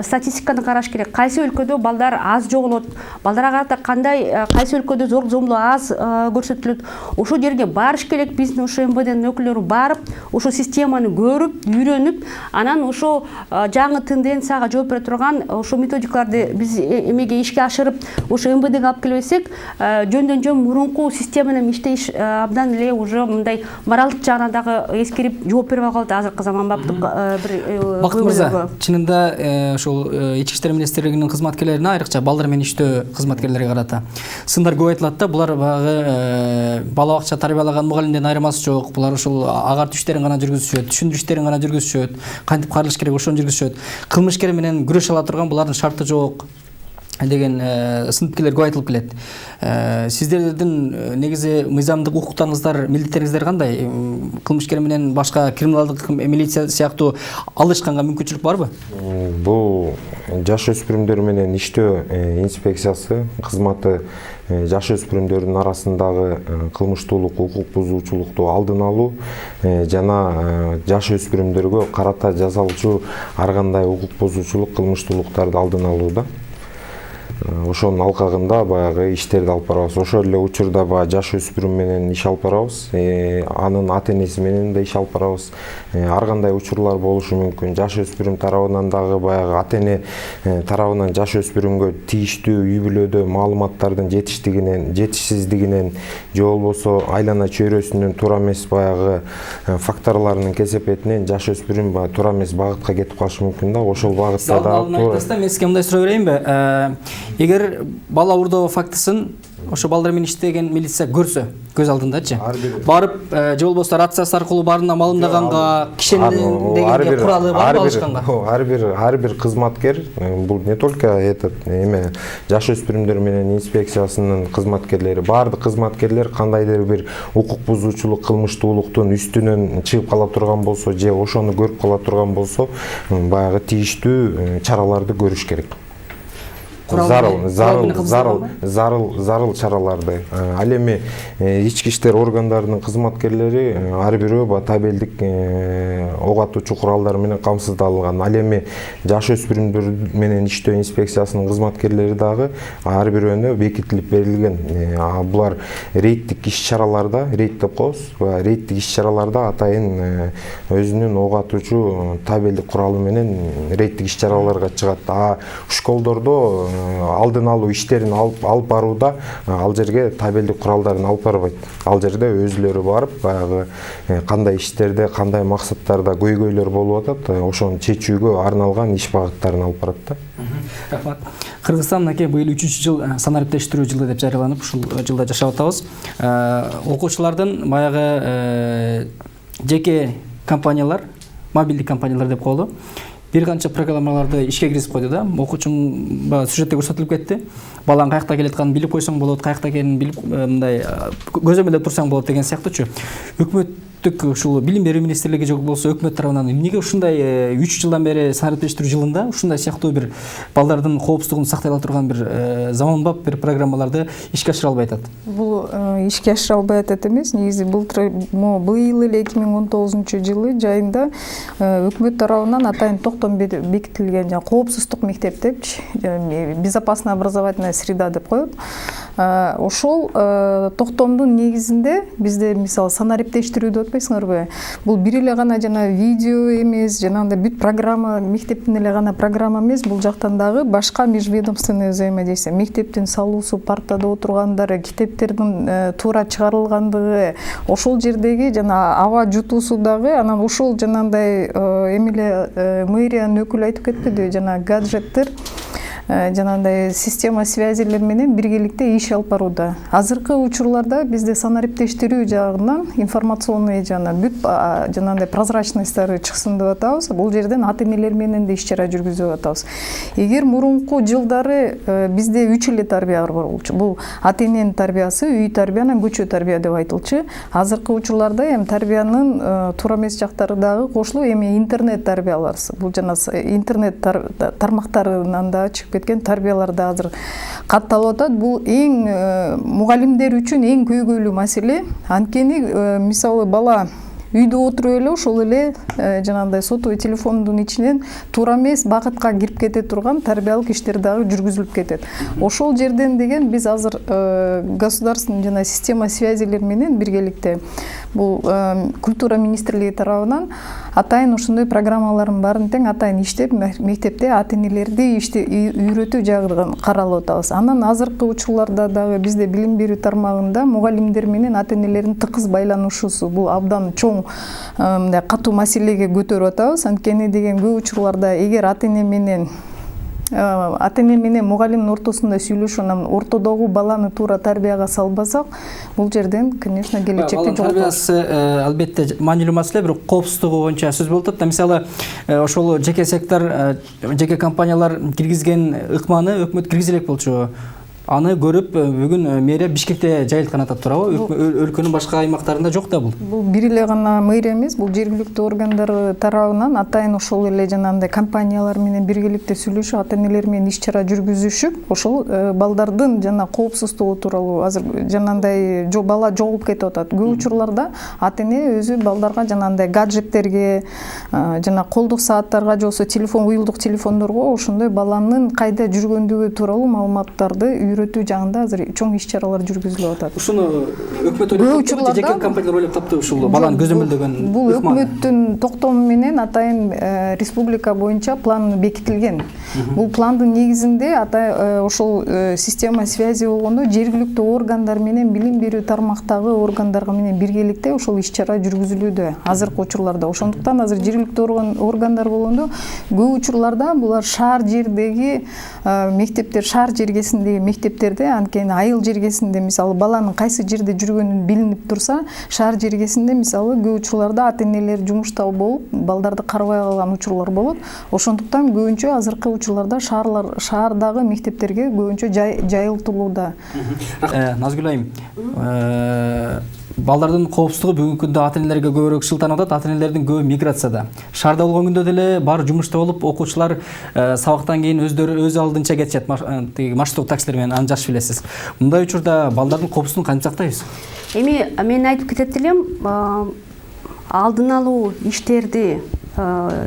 статистиканы караш керек. Кайсы өлкөдө балдар аз жоголот, балдарга карата кайсы өлкөдө зомдоо аз көрсөтүлөт. Ошол жерге барыш керек. Биздин ошо МВДнин өкүлдөрү барып, ошо системаны көрүп, үйрөнүп, анан ошо жаңы тенденцияга жооп бере турган ошо методикаларды биз эмеге ишке ашырып, ошо МВДге алып келбесек, жөндөн жөн мурунку система менен иштеш абдан эле уже мындай моралдык жагынан дагы эскерип жооп берип алып калат азыркы заманбаптык бир Бакыт мырза, чынында ошол ички иштер министрлигинин кызматкерлерине, айрыкча балдар менен иштөө кызматкерлерге карата сындар көп айтылат да. Булар баягы бала бакча тарбиялаган мугалимден айырмасы жок. Булар ошол агартуу иштерин гана жүргүзүшөт, түшүндүрүү иштерин гана жүргүзүшөт, кантип каралыш керек ошону жүргүзүшөт. Кылмышкер менен күрөшө ала турган булардын шарты жок деген сын пикирлер көп айтылып келет. Сиздердин негизи мыйзамдык укуктарыңыздар, милдеттериңиздер кандай? Кылмышкер менен башка криминалдык милиция сыяктуу алышканга мүмкүнчүлүк барбы? Бул жаш өспүрүмдөр менен иштөө инспекциясы кызматы жаш өспүрүмдөрдүн арасындагы кылмыштуулук, укук бузуучулукту алдын алуу жана жаш өспүрүмдөргө карата жасалчу ар кандай укук бузуучулук, кылмыштуулуктарды алдын алууда. Ошонун алкагында баягы иштерди алып барабыз. Ошол эле учурда баягы жаш өспүрүм менен иш алып барабыз. Анын ата энеси менен да иш алып барабыз. Ар кандай учурлар болушу мүмкүн. Жаш өспүрүм тарабынан дагы баягы ата эне тарабынан жаш өспүрүмгө тийиштүү үй бүлөдө маалыматтардын жетишсиздигинен же болбосо айлана чөйрөсүнүн туура эмес баягы факторлорунун кесепетинен жаш өспүрүм баягы туура эмес багытка кетип калышы мүмкүн да. Ошол багытта да мен сизге мындай суроо берейинби? Эгер бала уурдоо фактысын ошо балдар менен иштеген милиция көрсө көз алдындачы Ар бир- барып же болбосо рациясы аркылуу баарына малымдаганга кишендегенге куралы барбы алышканга? Ар бир кызматкер, бул не только этот эме жаш өспүрүмдөр менен инспекциясынын кызматкерлери, баардык кызматкерлер кандайдыр бир укук бузуучулук, кылмыштуулуктун үстүнөн чыгып кала турган болсо же ошону көрүп кала турган болсо, баягы тийиштүү чараларды көрүш керек. Зарыл чараларды. Ал эми ички иштер органдарынын кызматкерлери ар бирөө табелдик ок атуучу куралдар менен камсыздалган. Ал эми жаш өспүрүмдөр менен иштөө инспекциясынын кызматкерлери дагы ар бирөөнө бекитилип берилген. Булар рейдтик иш-чараларда, рейд деп коебуз, рейдтик иш-чараларда атайын өзүнүн ок атуучу табелдик куралы менен рейдтик иш-чараларга чыгат. Школдордо алдын алуу иштерин алып барууда ал жерге табелдик куралдарын алып барбайт. Ал жерде өзүлөрү барып, баягы кандай иштерде, кандай максаттарда көйгөйлөр болуп атат, ошону чечүүгө арналган иш багыттарын алып барат да. Рахмат. Кыргызстан мынакей быйыл 3-жыл санариптештирүү жылы деп жарыяланып, ушул жылда жашап атабыз. Окуучулардын баягы жеке компаниялар, мобилдик компаниялар деп коелу, бир канча программаларды ишке киргизип койду да. Окуучум сюжетте көрсөтүлүп кетти. Балаң каякта келатканын билип койсоң болот, каякта экенин билип, мындай көзөмөлдөп турсаң болот деген сыяктуучу. Өкмөттүк ушул билим берүү министрлиги же болбосо өкмөт тарабынан эмнеге ушундай 3 жылдан бери санариптештирүү жылында ушундай сыяктуу бир балдардын коопсуздугун сактай ала турган бир заманбап бир программаларды ишке ашыра албай атат? Бул ишке ашыра албай атат эмес, негизи быйыл эле 2019-жылы жайында өкмөт тарабынан атайын токтом бекитилген коопсуздук мектеп депчи, безопасная образовательная среда деп коет. Ошол токтомдун негизинде бизде мисалы санариптештирүү деп атпайсыңарбы? Бул бир эле гана жана видео эмес, жанагындай бүт программа, мектептин эле гана программа эмес, бул жактан дагы башка межведомственный взаимодействие, мектептин салуусу, партада отургандары, китептердин туура чыгарылгандыгы, ошол жердеги жана аба жутуусу дагы, анан ошол жанагындай эмеле мэриянын өкүлү айтып кетпеди, жана гаджеттер, жанагындай система связилер менен биргеликте иш алып барууда. Азыркы учурларда бизде санариптештирүү жагынан информационный жана бүт жанагындай прозрачностьтары чыксын деп атабыз. Бул жерден ата-энелер менен да иш-чара жүргүзүп атабыз. Эгер мурунку жылдары бизде 3 эле тарбия бар болчу. Бул ата-эненин тарбиясы, үй тарбия, анан көчө тарбия деп айтылчу. Азыркы учурларда эми тарбиянын туура эмес жактары дагы кошулуп, эми интернет тарбиялары. Бул жана интернет тармактарынан да чыгып кеткен тарбиялар да азыр катталып атат. Бул эң мугалимдер үчүн эң көйгөйлүү маселе. Анткени мисалы бала үйдө отуруп эле ошол эле жанагындай сотовый телефондун ичинен туура эмес багытка кирип кете турган тарбиялык иштер дагы жүргүзүлүп кетет. Ошол жерден деген биз азыр государственный жана система связилер менен биргеликте бул культура министрлиги тарабынан атайын ушундай программалардын баарын тең атайын иштеп мектепте ата-энелерди үйрөтүү жагын каралып атабыз. Анан азыркы учурларда дагы бизде билим берүү тармагында мугалимдер менен ата-энелердин тыкыз байланышуусу бул абдан чоң мындай катуу маселеге көтөрүп атабыз. Анткени деген көп учурларда эгер ата-эне менен мугалимдин ортосунда сүйлөшүп, анан ортодогу баланы туура тарбияга салбасак, бул жерден, конечно, келечекте жоготабыз. Албетте маанилүү маселе, бирок коопсуздугу боюнча сөз болуп атат. Мисалы, ошол жеке сектор, жеке компаниялар киргизген ыкманы өкмөт киргизе элек болчу. Аны көрүп бүгүн мэрия Бишкекте жайылткан атат турабы? Өлкөнүн башка аймактарында жок да бул. Бул бир эле гана мэрия эмес, бул жергиликтүү органдар тарабынан атайын ошол эле жанагындай компаниялар менен биргеликте сүйлөшүп, ата-энелер менен иш-чара жүргүзүшүп, ошол балдардын жана коопсуздугу тууралуу азыр жанагындай бала жоголуп кетип атат. Көп учурларда ата-эне өзү балдарга жанагындай гаджеттерге, жана колдук сааттарга, же болбосо телефон, уюлдук телефондорго ошондой баланын кайда жүргөндүгү тууралуу маалыматтарды үйрөтүү жагында азыр чоң иш-чаралар жүргүзүлүп атат. Ушуну өкмөт ойлоп таптыбы, жеке компаниялар ойлоп таптыбы ушул баланы көзөмөлдөгөн ыкманы? Бул өкмөттүн токтому менен атайын республика боюнча план бекитилген. Бул пландын негизинде ошол система связи болгондо жергиликтүү органдар менен билим берүү тармактагы органдарга менен биргеликте ошол иш-чара жүргүзүлүүдө азыркы учурларда. Ошондуктан азыр жергиликтүү органдар болгондо көп учурларда булар шаар жердеги мектептер, шаар жергесиндеги мектептерде анткени айыл жергесинде мисалы баланын кайсы жерде жүргөнүн билинип турса, шаар жергесинде мисалы көп учурларда ата энелер жумушта болуп, балдарды карабай калган учурлар болот. Ошондуктан көбүнчө азыркы учурларда шаардагы мектептерге көбүнчө жайылтылууда. Назгүл айым, балдардын коопсуздугу бүгүнкү күндө ата энелерге көбүрөөк шылтанып атат. Ата энелердин көбү миграцияда. Шаарда болгон күндө деле баары жумушта болуп, окуучулар сабактан кийин өз алдынча кетишет. Маршруттук таксилер менен аны жакшы билесиз. Мындай учурда балдардын коопсуздугун кантип сактайбыз? Эми мен айтып кетет элем, алдын алуу иштерди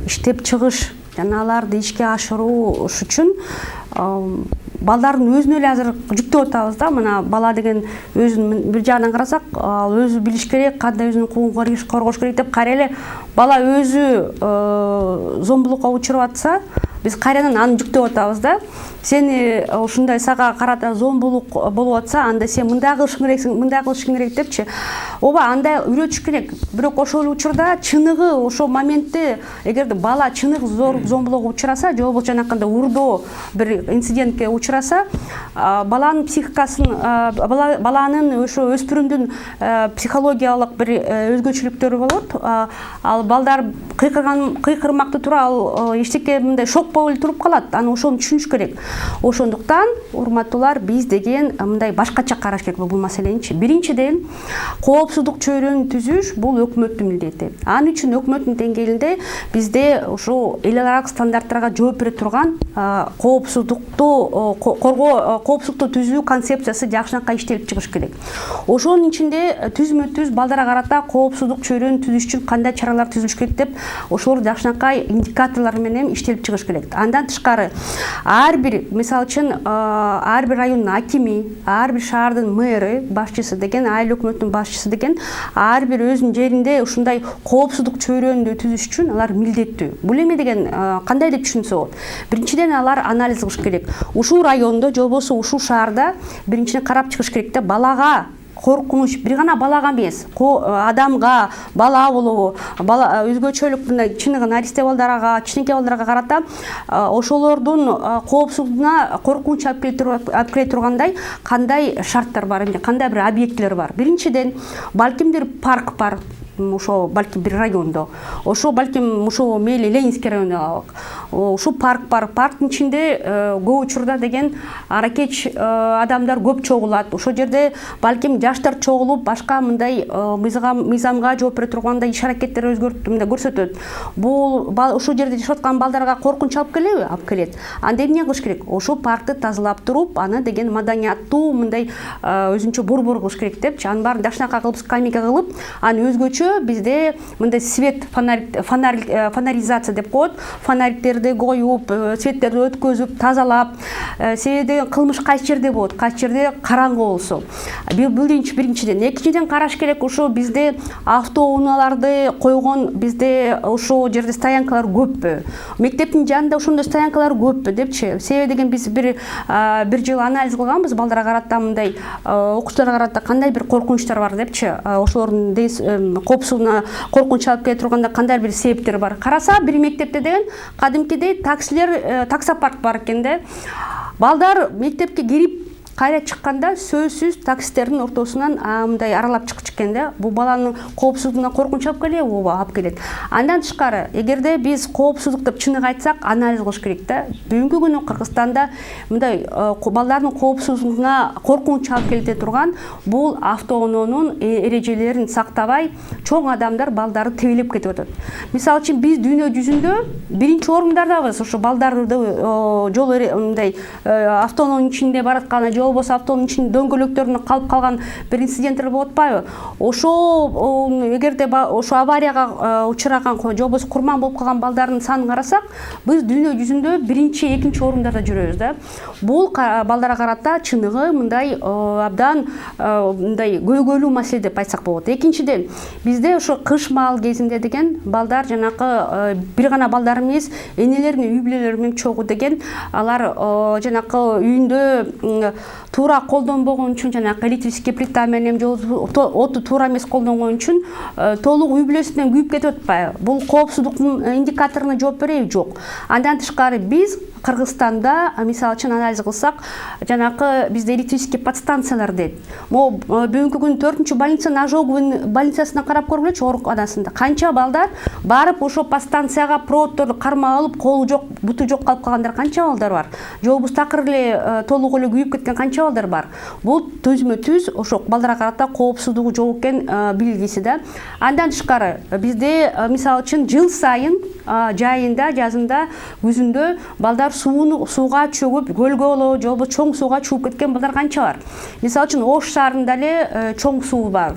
иштеп чыгыш жана аларды ишке ашыруу үчүн балдардын өзүнө эле азыр жүктөп атабыз да. Мына бала деген өзүн бир жагынан карасак, ал өзү билиш керек, кандай өзүнүн укугун коргош керек деп кайра эле бала өзү зомбулукка учурап атса, биз кайрадан аны жүктөп атабыз да. Сени ушундай сага карата зомбулук болуп атса, анда сен мындай кылышың керексиң, мындай кылышың керек депчи. Ооба, андай үйрөтүш керек. Бирок ошол учурда чыныгы ошол моментте эгерде бала чыныгы зомбулукка учураса, же болбосо жанакындай урдоо бир инцидентке учураса, баланын психикасын, баланын ошо өспүрүмдүн психологиялык бир өзгөчөлүктөрү болот. Ал балдар кыйкырмакты тура, ал эчтеке мындай шок болуп туруп калат. Аны ошону түшүнүш керек. Ошондуктан, урматтуулар, биз деген мындай башкача караш керек бул маселеничи. Биринчиден, коопсуздук чөйрөнүн түзүш бул өкмөттүн милдети. Ал үчүн өкмөттүн деңгээлинде бизде ошо эл аралык стандарттарга жооп бере турган коопсуздукту түзүү концепциясы жакшынакай иштелип чыгыш керек. Ошонун ичинде түзмө-түз балдарга карата коопсуздук чөйрөнүн түзүш үчүн кандай чаралар түзүлүш керек деп, ошолор жакшынакай индикаторлор менен иштелип чыгыш керек. Андан тышкары, ар бир, мисалы үчүн, ар бир райондун акими, ар бир шаардын мэры, башчысы деген, айыл өкмөттүн башчысы деген, ар бир өзүнүн жеринде ушундай коопсуздук чөйрөнү түзүш үчүн алар милдеттүү. Бул эме деген кандай деп түшүнсө болот? Биринчиден алар анализ кылыш керек. Ушул райондо же болбосо ушул шаарда биринчиден карап чыгыш керек да, балага коркунуч бир гана балага эмес, адамга, бала болобу, бала өзгөчөлүк мындай чыныгы наристе балдарга, кичинекей балдарга карата ошолордун коопсуздугуна коркунуч алып келе тургандай кандай шарттар бар, кандай бир объектилер бар. Биринчиден, балкимдир парк бар, ошо балким бир райондо, ошо балким ошо мейли Ленинский районду алалык. Ушул парк бар. Парктын ичинде көп учурда деген аракеч адамдар көп чогулат. Ошол жерде балким жаштар чогулуп, башка мындай мыйзамга жооп бере тургандай иш аракеттер көрсөтөт. Бул ошол жерде жашап аткан балдарга коркунуч алып келеби? Алып келет. Анда эмне кылыш керек? Ошол паркты тазалап туруп, аны деген маданияттуу мындай өзүнчө борбор кылыш керек депчи. Анын баарын жакшынакай кылып, скамейка кылып, аны өзгөчө бизде мындай свет фонаризация деп коет. Фонариктерди коюп, светтерди өткөзүп, тазалап, себеби деген кылмыш кайсы жерде болот, кайсы жерде караңгы болсо. Бул биринчиден. Экинчиден караш керек, ошо бизде автоунааларды койгон, бизде ошол жерде стоянкалар көппү? Мектептин жанында ошондой стоянкалар көппү депчи. Себеби деген биз бир жыл анализ кылганбыз, балдарга карата мындай, окуучуларга карата кандай бир коркунучтар бар депчи. Ошолордун коопсуздугуна коркунуч алып келе турганда кандай бир себептер бар. Караса, бир мектепте деген кадимкидей таксопарк бар экен да. Балдар мектепке кирип кайра чыкканда сөзсүз таксистердин ортосунан мындай аралап чыкчу экен да. Бул баланын коопсуздугуна коркунуч алып келеби? Ооба, алып келет. Андан тышкары, эгерде биз коопсуздук деп чыныгы айтсак, анализ кылыш керек да. Бүгүнкү күнү Кыргызстанда мындай балдардын коопсуздугуна коркунуч алып келе турган бул автоунаанын эрежелерин сактабай, чоң адамдар балдарды тебелеп кетип атат. Мисалы үчүн, биз дүйнө жүзүндө биринчи орундардабыз. Ошо балдарды жол мындай автоунаанын ичинде бараткан, же болбосо автоунун ичинде дөңгөлөктөрүнө калып калган бир инциденттер болуп атпайбы? Ошо эгерде ошо аварияга учураган, же болбосо курман болуп калган балдардын санын карасак, биз дүйнө жүзүндө биринчи, экинчи орундарда жүрөбүз да. Бул балдарга карата чыныгы мындай абдан мындай көйгөйлүү маселе деп айтсак болот. Экинчиден, бизде ошо кыш маал кезинде деген балдар жанакы бир гана балдар эмес, энелеринин үй бүлөлөрү менен чогуу деген, алар жанакы үйүндө туура колдонбогон үчүн, жанакы электрический плита менен же отту туура эмес колдонгон үчүн толук үй бүлөсүнөн күйүп кетип атпайбы? Бул коопсуздуктун индикаторуна жооп береби? Жок. Андан тышкары, биз Кыргызстанда мисалы үчүн анализ кылсак, жанакы бизде электрический подстанциялар дейт. Могу бүгүнкү күнү 4-чү больницанын ожоговун больницасына карап көргүлөчү, ооруканасында канча балдар барып ошо подстанцияга проводдорду кармап алып, колу жок, буту жок калып калгандар канча балдар бар. же болбосо такыр эле толук эле күйүп кеткен канча балдар бар. Бул түзмө-түз ошо балдарга карата коопсуздугу жок экен билгиси да. Андан тышкары бизде мисалы үчүн жыл сайын жайында, жазында, күзүндө балдар сууга чөгүп, көлгө болобу, же болбосо чоң сууга чууп кеткен балдар канча бар. Мисалы үчүн Ош шаарында эле чоң суу бар.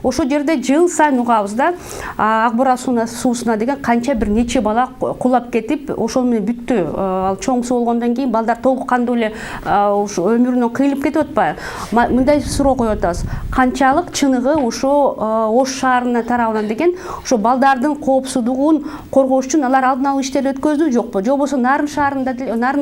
Ошол жерде жыл сайын угабыз да, Ак Бура суусуна деген канча бир нече бала кулап кетип, ошол менен бүттү. Ал чоң суу болгондон кийин балдар толук кандуу эле өмүрүнөн кыйылып кетип атпайбы? Мындай суроо коюп атабыз. Канчалык чыныгы ошо Ош шаарына тарабынан деген ошо балдардын коопсуздугун коргош үчүн алар алдын алуу иштери өткөздү жокпу? Же болбосо Нарын шаарында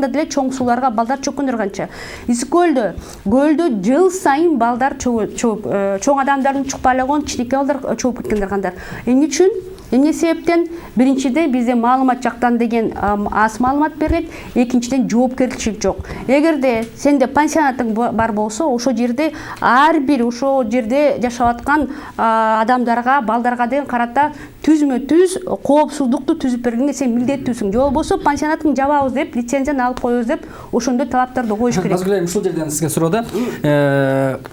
деле чоң сууларга балдар чөккөндөр канча? Көлдө жыл сайын балдар чоң адамдардын чукпай эле койгон кичинекей балдар чогуп кеткендер кандар. Эмне үчүн? Эмне себептен? Биринчиден бизде маалымат жактан деген аз маалымат берилет, экинчиден жоопкерчилик жок. Эгерде сенде пансионатың бар болсо, ошол жерде ар бир ошол жерде жашап аткан адамдарга, балдарга деген карата түзмө-түз коопсуздукту түзүп бергенге сен милдеттүүсүң. Же болбосо пансионатын жабабыз деп, лицензияны алып коебуз деп, ошондой талаптарды коюш керек. Назгүл ушул жерден сизге суроо да.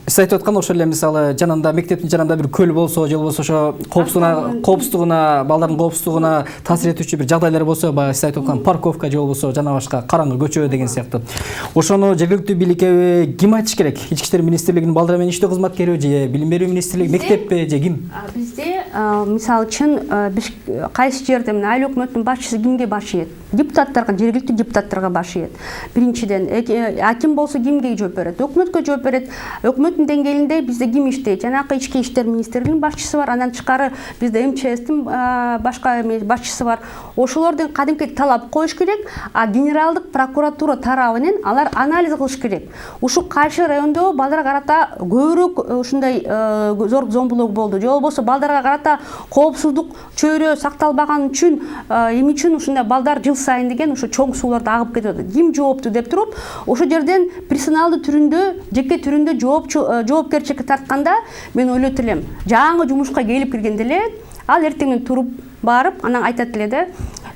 Сиз айтып аткан ошол эле мисалы жанында мектептин жанында бир көл болсо, же болбосо ошо коопсуздугуна, балдардын коопсуздугуна таасир этүүчү бир жагдайлар болсо, баягы сиз айтып аткан парковка же болбосо жана башка караңгы көчө деген сыяктуу. Ошону жергиликтүү бийликке ким айтыш керек? Ички иштер министрлигинин балдар менен иштөө кызматкери же билим берүү министрлиги, мектеппи же ким? Бизде мисалы үчүн кайсы жерде мына айыл өкмөтүнүн башчысы кимге баш ийет? Депутаттарга, жергиликтүү депутаттарга баш ийет. Биринчиден, аким болсо кимге жооп берет? Өкмөткө жооп берет. Өкмөттүн деңгээлинде бизде ким иштейт? Жанакы ички иштер министрлигинин башчысы бар, андан тышкары бизде МЧСтин башка башчысы бар. Ошолордун кадимки талап коюш керек, а генералдык прокуратура тарабынан алар анализ кылыш керек. Ушу кайсы райондо балдарга карата көбүрөөк ушундай зор зомбулук болду, же болбосо балдарга карата коопсуздук чөйрө сакталбаган үчүн эмне үчүн ушундай балдар жыл сайын деген ошо чоң сууларда агып кетип атат. Ким жоопту деп туруп, ошол жерден персоналдуу түрүндө, жеке түрүндө жоопкерчиликке тартканда, мен ойлойт элем, жаңы жумушка келип киргенде эле ал эртең туруп барып, анан айтат эле да,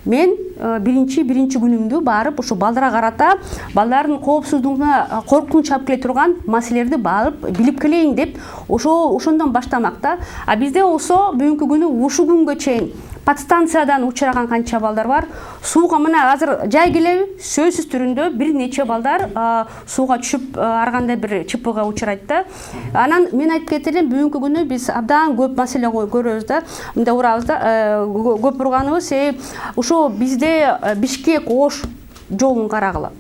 мен биринчи күнүмдү барып ошо балдарга карата, балдардын коопсуздугуна коркунуч алып келе турган маселелерди барып билип келейин деп, ошондон баштамак да. А бизде болсо бүгүнкү күнү ушу күнгө чейин подстанциядан учураган канча балдар бар. Сууга мына азыр жай келеби, сөзсүз түрүндө бир нече балдар сууга түшүп ар кандай бир ЧПга учурайт да. Анан мен айтып кетелим, бүгүнкү күнү биз абдан көп маселе көрөбүз да, мындай урабыз да, көп урганыбыз ошо бизде Бишкек-Ош жолун карагыла.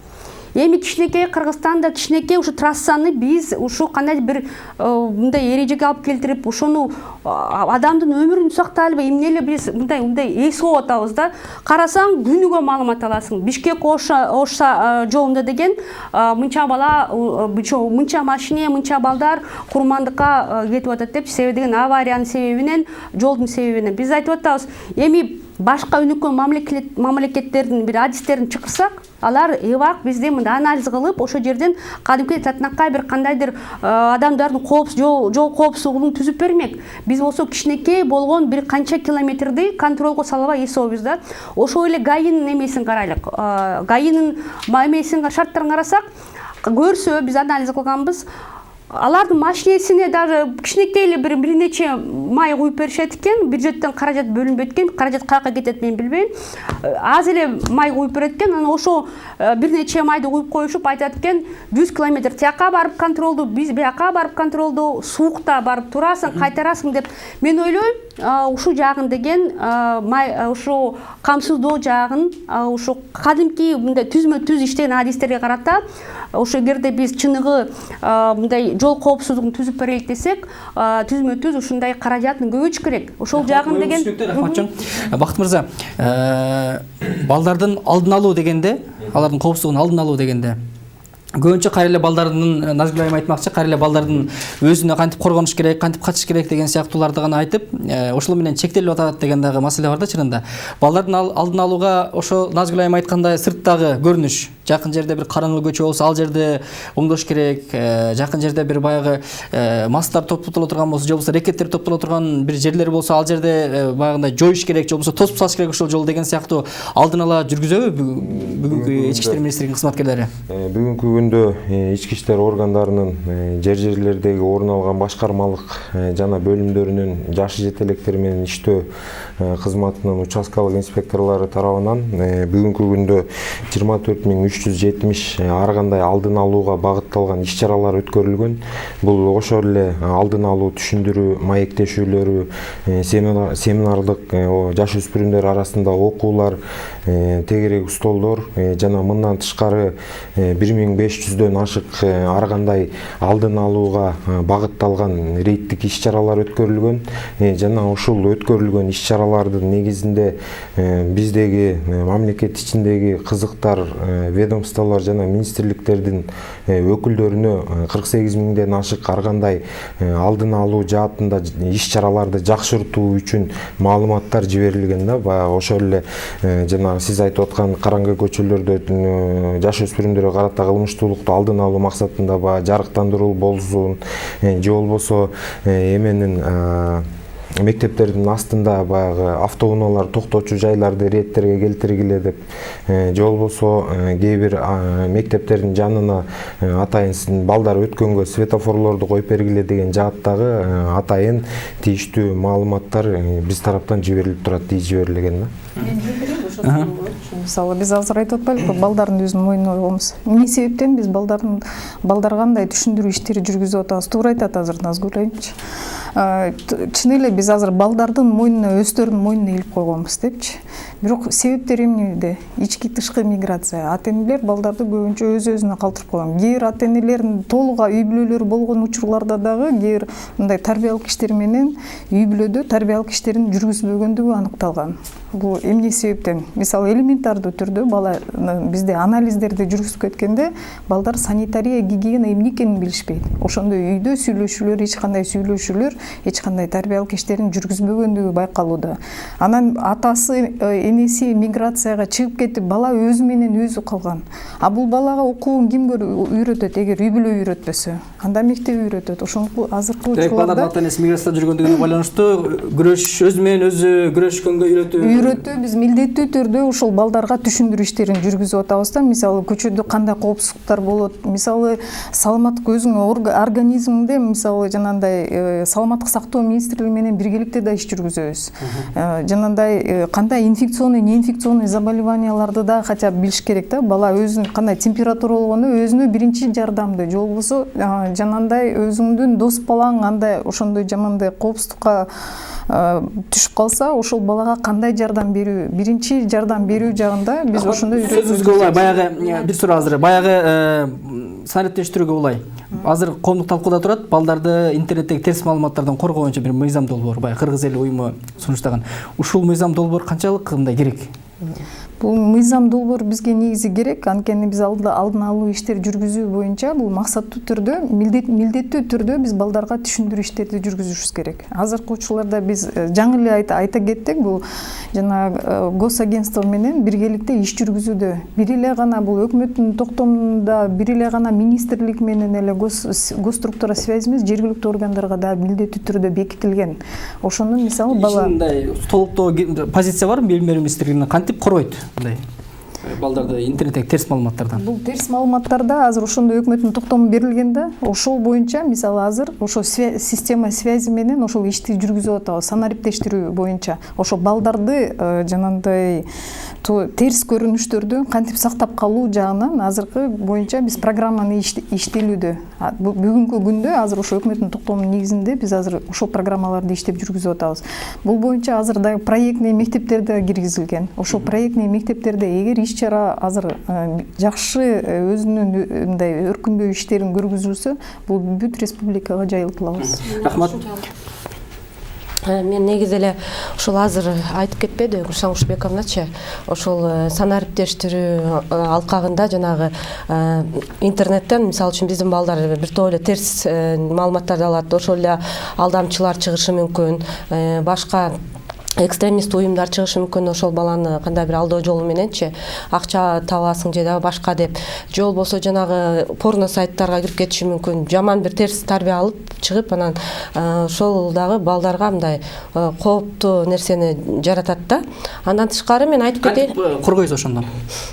Эми кичинекей Кыргызстанда кичинекей ушу трассаны биз ушу кандай бир мындай эрежеге алып келтирип, ошону адамдын өмүрүн сактайлыбы, эмне эле биз мындай эс болуп атабыз да. Карасаң күнүгө маалымат аласың. Бишкек-Ош жолунда деген мынча бала, мынча машине, мынча балдар курмандыкка кетип атат деп, себеби деген авариянын себебинен, жолдун себебинен. Биз айтып атабыз, эми башка өнүккөн мамлекеттердин бир адистерин чакырсак, алар эбак бизде мындай анализ кылып, ошол жерден кадимки татынакай бир кандайдыр адамдардын жол коопсуздугун түзүп бермек. Биз болсо кичинекей болгон бир канча километрди контролго сала албай эсебиз да. Ошол эле ГАИнин эмесин карайлык. ГАИнин эмесин шарттарын карасак, көрсө биз анализ кылганбыз. Алардын машинесине даже кичинекей эле бир нече май куюп беришет экен, бюджеттен каражат бөлүнбөйт экен, каражат каяка кетет мен билбейм. Аз эле май куюп берет экен, анан ошо бир нече майды куюп коюшуп айтат экен, 100 километр тияка барып контролду, биз бияка барып контролду, суукта барып турасың, кайтарасың деп. Мен ойлойм, ушул жагын деген май ушул камсыздоо жагын, ушул кадимки мындай түзмө-түз иштеген адистерге карата, ошо эгерде биз чыныгы мындай жол коопсуздугун түзүп берелик десек, түзмө-түз ушундай каражатын көбөйтүш керек. Ошол жагын деген. Бакыт мырза, балдардын алдын алуу дегенде, алардын коопсуздугун алдын алуу дегенде, көбүнчө кайра эле балдардын, Назгүл айым айтмакчы, кайра эле балдардын өзүнө кантип коргонуш керек, кантип качыш керек деген сыяктууларды гана айтып, ошол менен чектелип атат деген дагы маселе бар да чынында. Балдардын алдын алууга ошо Назгүл айым айткандай сырттагы көрүнүш, жакын жерде бир караңгы көчө болсо ал жерде оңдош керек, жакын жерде бир баягы мастар топтоло турган болсо, же болбосо рекеттер топтоло турган бир жерлер болсо ал жерде баягындай жоюш керек, же болбосо тосуп салыш керек ошол жолу деген сыяктуу алдын ала жүргүзөбү бүгүнкү ички иштер министрлигинин кызматкерлери? Бүгүнкү күндө ички иштер органдарынын жерлердеги орун алган башкармалык жана бөлүмдөрүнүн жашы жетелектери менен иштөө кызматынын участкалык инспекторлору тарабынан бүгүнкү күндө 24370 ар кандай алдын алууга багытталган иш-чаралар өткөрүлгөн. Бул ошол эле алдын алуу түшүндүрүү маектешүүлөрү, семинардык жаш өспүрүмдөр арасында окуулар, тегерек столдор жана мындан тышкары 1500дөн ашык ар кандай алдын алууга багытталган рейдтик иш-чаралар өткөрүлгөн. Жана ушул өткөрүлгөн иш-чаралардын негизинде биздеги мамлекет ичиндеги кызыктар, ведомстволор жана министрликтердин өкүлдөрүнө 48 миңден ашык ар кандай алдын алуу жаатында иш-чараларды жакшыртуу үчүн маалыматтар жиберилген да. Баягы ошол эле жана сиз айтып аткан караңгы көчөлөрдө жаш өспүрүмдөргө карата кылмыштуулукту алдын алуу максатында баягы жарыктандыруу болсун, же болбосо эменин мектептердин астында баягы автоунаалар токточу жайларды реттерге келтиргиле деп, же болбосо кээ бир мектептердин жанына атайын балдар өткөнгө светофорлорду коюп бергиле деген жааттагы атайын тийиштүү маалыматтар биз тараптан жиберилип турат, жиберилген да. Мисалы биз азыр айтып атпайлыкпы, балдардын өзүнүн мойнуна койгонбуз. Эмне себептен биз балдарга кандай түшүндүрүү иштери жүргүзүп атабыз? Туура айтат азыр Назгүл айымчы. Чын эле биз азыр балдардын мойнуна, өздөрүнүн мойнуна илип койгонбуз депчи. Бирок себептери эмнеде? Ички тышкы миграция. Ата-энелер балдарды көбүнчө өз-өзүнө калтырып койгон. Кээ бир ата-энелердин толук үй бүлөлөрү болгон учурларда дагы кээ бир мындай тарбиялык иштер менен үй бүлөдө тарбиялык иштерин жүргүзбөгөндүгү аныкталган. Бул эмне себептен? Мисалы элементардуу түрдө бала бизде анализдерди жүргүзүп кеткенде балдар санитария, гигиена эмне экенин билишпейт. Ошондо үйдө сүйлөшүүлөр, эч кандай тарбиялык иштерин жүргүзбөгөндүгү байкалууда. Анан атасы, энеси миграцияга чыгып кетип, бала өзү менен өзү калган. А бул балага окуун ким үйрөтөт? Эгер үй бүлө үйрөтпөсө, анда мектеп үйрөтөт. Ошондо азыркы учурларда ата-энеси миграцияда жүргөндүгүнө байланыштуу күрөш, өзү менен өзү күрөшкөнгө үйрөтүү, биз милдеттүү түрдө ошол балдарга түшүндүрүү иштерин жүргүзүп атабыз да. Мисалы көчөдө кандай коопсуздуктар болот, мисалы саламаттык өзүңүн организмиңде, мисалы жанагындай саламаттык сактоо министрлиги менен биргеликте да иш жүргүзөбүз. Жанагындай кандай инфекционный, неинфекционный заболеванияларды да хотя бы билиш керек да. Бала өзүнүн кандай температура болгону өзүнө биринчи жардамды, же болбосо жанагындай өзүңдүн дос балаң андай ошондой жамандай коопсуздукка түшүп калса, ошол балага кандай жардам берүү, биринчи жардам берүү жагында биз ошондой сөзүңүзгө улай баягы бир суроо азыр баягы санариптештирүүгө улай. Азыр коомдук талкууда турат, балдарды интернеттеги терс маалыматтардан коргоо боюнча бир мыйзам долбоор, баягы Кыргыз эли уюму сунуштаган. Ушул мыйзам долбоор канчалык мындай керек? Бул мыйзам долбоор бизге негизи керек, анткени биз алдын алуу иштер жүргүзүү боюнча бул максаттуу түрдө, милдеттүү түрдө биз балдарга түшүндүрүү иштерди жүргүзүшүбүз керек. Азыркы учурларда биз жаңы эле айта кеттик, бул жана госагентство менен биргеликте иш жүргүзүүдө. Бир эле гана бул өкмөттүн токтомунда бир эле гана министрлик менен эле госструктура связи эмес, жергиликтүү органдарга да милдеттүү түрдө бекитилген. Ошону мисалы бала толуктоо позиция барбы билим берүү министрлигинин кантип коргойт? Балдарды интернеттеги терс маалыматтардан. Бул терс маалыматтарда азыр ошондой өкмөттүн токтому берилген да. Ошол боюнча мисалы азыр ошо система связи менен ошол ишти жүргүзүп атабыз, санариптештирүү боюнча. Ошо балдарды жанагындай терс көрүнүштөрдөн кантип сактап калуу жагынан азыркы боюнча биз программаны иштелүүдө. Бүгүнкү күндө азыр ошо өкмөттүн токтомунун негизинде биз азыр ошол программаларды иштеп жүргүзүп атабыз. Бул боюнча азыр да проектный мектептерде киргизилген. Ошол проектный мектептерде эгер иш-чара азыр жакшы өзүнүн мындай өркүндөй иштерин көргүзүлсө, бул бүт республикага жайылтылабыз. Рахмат. Мен негизи эле ошол азыр айтып кетпеди Гүлшан Кушбековначы, ошол санариптештирүү алкагында жанагы интернеттен мисалы үчүн биздин балдар бир топ эле терс маалыматтарды алат, ошол эле алдамчылар чыгышы мүмкүн, башка экстремист уюмдар чыгышы мүмкүн, ошол баланы кандай бир алдоо жолу мененчи акча табасың же дагы башка деп, же болбосо жанагы порно сайттарга кирип кетиши мүмкүн, жаман бир терс тарбия алып чыгып, анан ошол дагы балдарга мындай кооптуу нерсени жаратат да. Андан тышкары мен айтып кетейин. Кантип коргойсуз ошондон?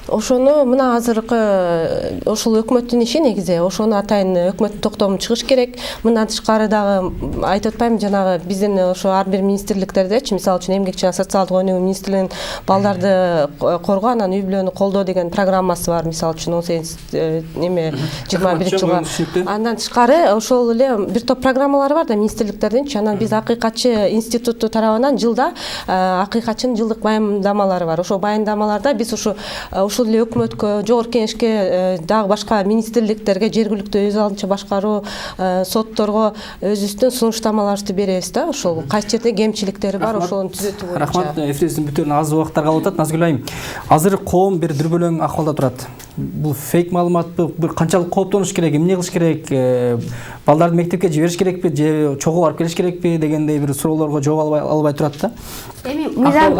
Ошону мына азыркы ошол өкмөттүн иши негизи. Ошону атайын өкмөттүн токтому чыгыш керек. Мындан тышкары дагы айтып атпайм, жанагы биздин ошо ар бир министрликтердечи, мисалы үчүн эмгек жана социалдык өнүгүү министрлигинин балдарды коргоо, анан үй бүлөнү колдоо деген программасы бар, мисалы үчүн 21-жылга. Андан тышкары ошол эле бир топ программалары бар да министрликтердинчи. Анан биз акыйкатчы институту тарабынан жылда акыйкатчынын жылдык баяндамалары бар. Ошол баяндамаларда биз ушул эле өкмөткө, жогорку кеңешке, дагы башка министрликтерге, жергиликтүү өз алдынча башкаруу сотторго өзүбүздүн сунуштамаларыбызды беребиз да. Ошол кайсы жерде кемчиликтери бар, ошону түзөтүү боюнча. Рахмат, эфирибиздин бүтөөрүнө аз убакыттар калып атат. Назгүл айым, азыр коом бир дүрбөлөң акыбалда турат. Бул фейк маалыматпы, бир канчалык кооптонуш керек, эмне кылыш керек, балдарды мектепке жибериш керекпи же чогуу барып келиш керекпи дегендей бир суроолорго жооп албай турат да. Эми мыйзам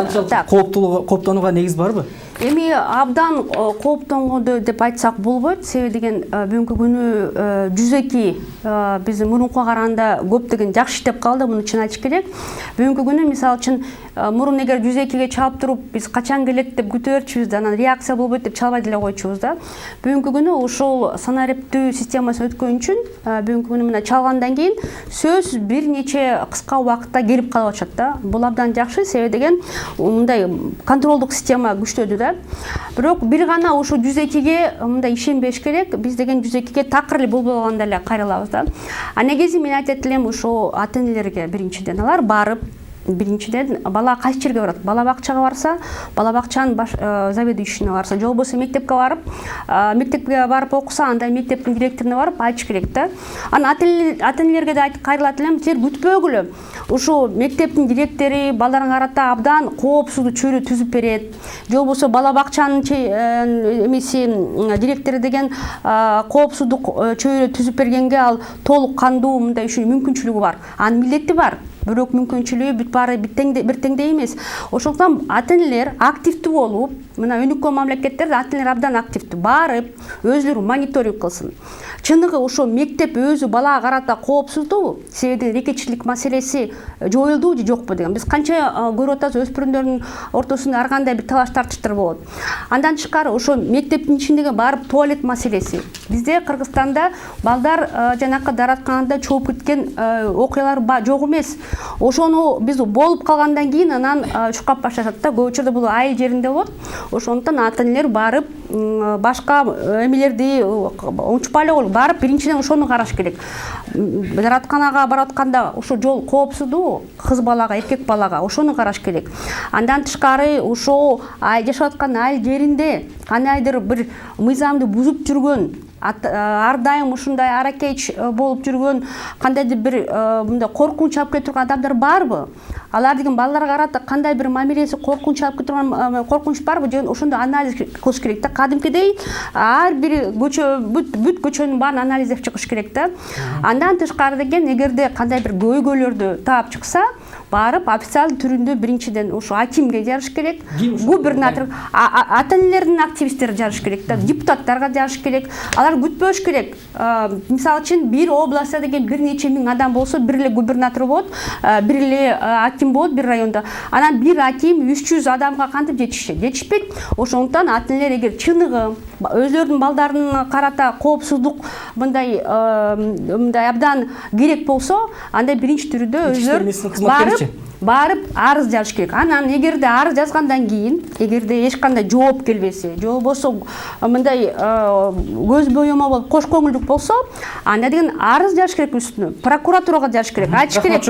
кооптонууга негиз барбы? Эми абдан кооптонгондо деп айтсак болбойт. Себеби деген бүгүнкү күнү 102 биздин мурункуга караганда көптөгөн жакшы иштеп калды, муну чын айтыш керек. Бүгүнкү күнү мисалы үчүн мурун эгер 102ге чалып туруп биз качан келет деп күтө берчүбүз да, анан реакция болбойт деп чалбай деле койчубуз да. Бүгүнкү күнү ушул санариптүү системасы өткөн үчүн бүгүнкү күнү мына чалгандан кийин сөз бир нече кыска убакытта келип калып атышат да. Бул абдан жакшы, себеби деген мындай контролдук система күчтөдү да. Бирок бир гана ошо 102ге мындай ишенбеш керек. Биз деген 102ге такыр эле болбогондо эле кайрылабыз да. А негизи мен айтат элем ошо ата-энелерге биринчиден алар барып, биринчиден бала кайсы жерге барат? Бала бакчага барса, бала бакчанын заведующийине барса, же болбосо мектепке барып окуса, андай мектептин директоруна барып айтыш керек да. Анан ата-энелерге да кайрылат элем, силер күтпөгүлө. Ушул мектептин директори балдарыңа карата абдан коопсуздуу чөйрө түзүп берет. Же болбосо бала бакчанын директору деген коопсуздук чөйрө түзүп бергенге ал толук кандуу мындай мүмкүнчүлүгү бар. Анын милдети бар. Бирок мүмкүнчүлүгү бир теңдей эмес. Ошондуктан ата-энелер активдүү болуп, мына өнүккөн мамлекеттерде ата-энелер абдан активдүү барып, өзүлөрү мониторинг кылсын. Чыныгы ошо мектеп өзү балага карата коопсуздуу, себеби рекетчилик маселеси жоюлдубу же жокпу деген. Биз канча көрүп атабыз, өспүрүмдөрдүн ортосунда ар кандай бир талаш тартыштар болот. Андан тышкары ошо мектептин ичиндеги барып туалет маселеси. Бизде Кыргызстанда балдар жанакы дааратканада чогуп кеткен окуялар жок эмес. Ошону биз болуп калгандан кийин анан чуркап башташат да. Көп учурда бул айыл жеринде болот. Ошондуктан ата-энелер барып башка эмелерди унчпай эле барып биринчиден ошону караш керек. Дааратканага барып атканда ошо жол коопсуздуу, кыз балага, эркек балага ошону караш керек. Андан тышкары ошо жашап аткан айыл жеринде кандайдыр бир мыйзамды бузуп жүргөн, ар дайым ушундай аракеч болуп жүргөн, кандайдыр бир мындай коркунуч алып келе турган адамдар барбы? Алар деген балдарга карата кандай бир мамилеси коркунуч алып келе турган коркунуч барбы? Же ошондо анализ кылыш керек да. Кадимкидей ар бир бүт көчөнүн баарын анализдеп чыгыш керек да. Андан тышкары деген эгерде кандай бир көйгөйлөрдү таап чыкса, барып официалдуу түрүндө биринчиден ошо акимге жарыш керек. Губернатор, ата-энелердин активисттери жарыш керек да. Депутаттарга жарыш керек. Алар күтпөш керек. Мисалы үчүн бир областта деген бир нече миң адам болсо, бир эле губернатор болот, бир эле аким болот бир районда. Анан бир аким 300 адамга кантип жетишпейт. Ошондуктан ата-энелер эгер чыныгы өзлөрүнүн балдарына карата коопсуздук мындай абдан керек болсо, анда биринчи түрдө өзлөр барып арыз жазыш керек. Анан эгерде арыз жазгандан кийин, эгерде эч кандай жооп келбесе, же болбосо мындай көз боёмо болуп кош көңүлдүк болсо, анда деген арыз жазыш керек үстүнө. Прокуратурага жазыш керек, айтыш керек.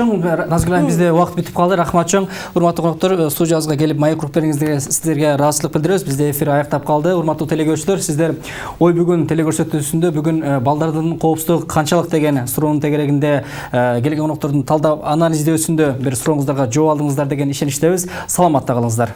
Назгүл айым, бизде убакыт бүтүп калды. Рахмат чоң. Урматтуу коноктор, студиябызга келип маек уруп бергениңизге сиздерге ыраазычылык билдиребиз. Бизде эфир аяктап калды. Урматтуу телекөрүүчүлөр, сиздер ой бүгүн телекөрсөтүүсүндө бүгүн балдардын коопсуздугу канчалык деген суроонун тегерегинде келген коноктордун талдап анализдөөсүндө бир сурооңуздарга жооп алдыңыздар деген ишеничтебиз. Саламатта калыңыздар.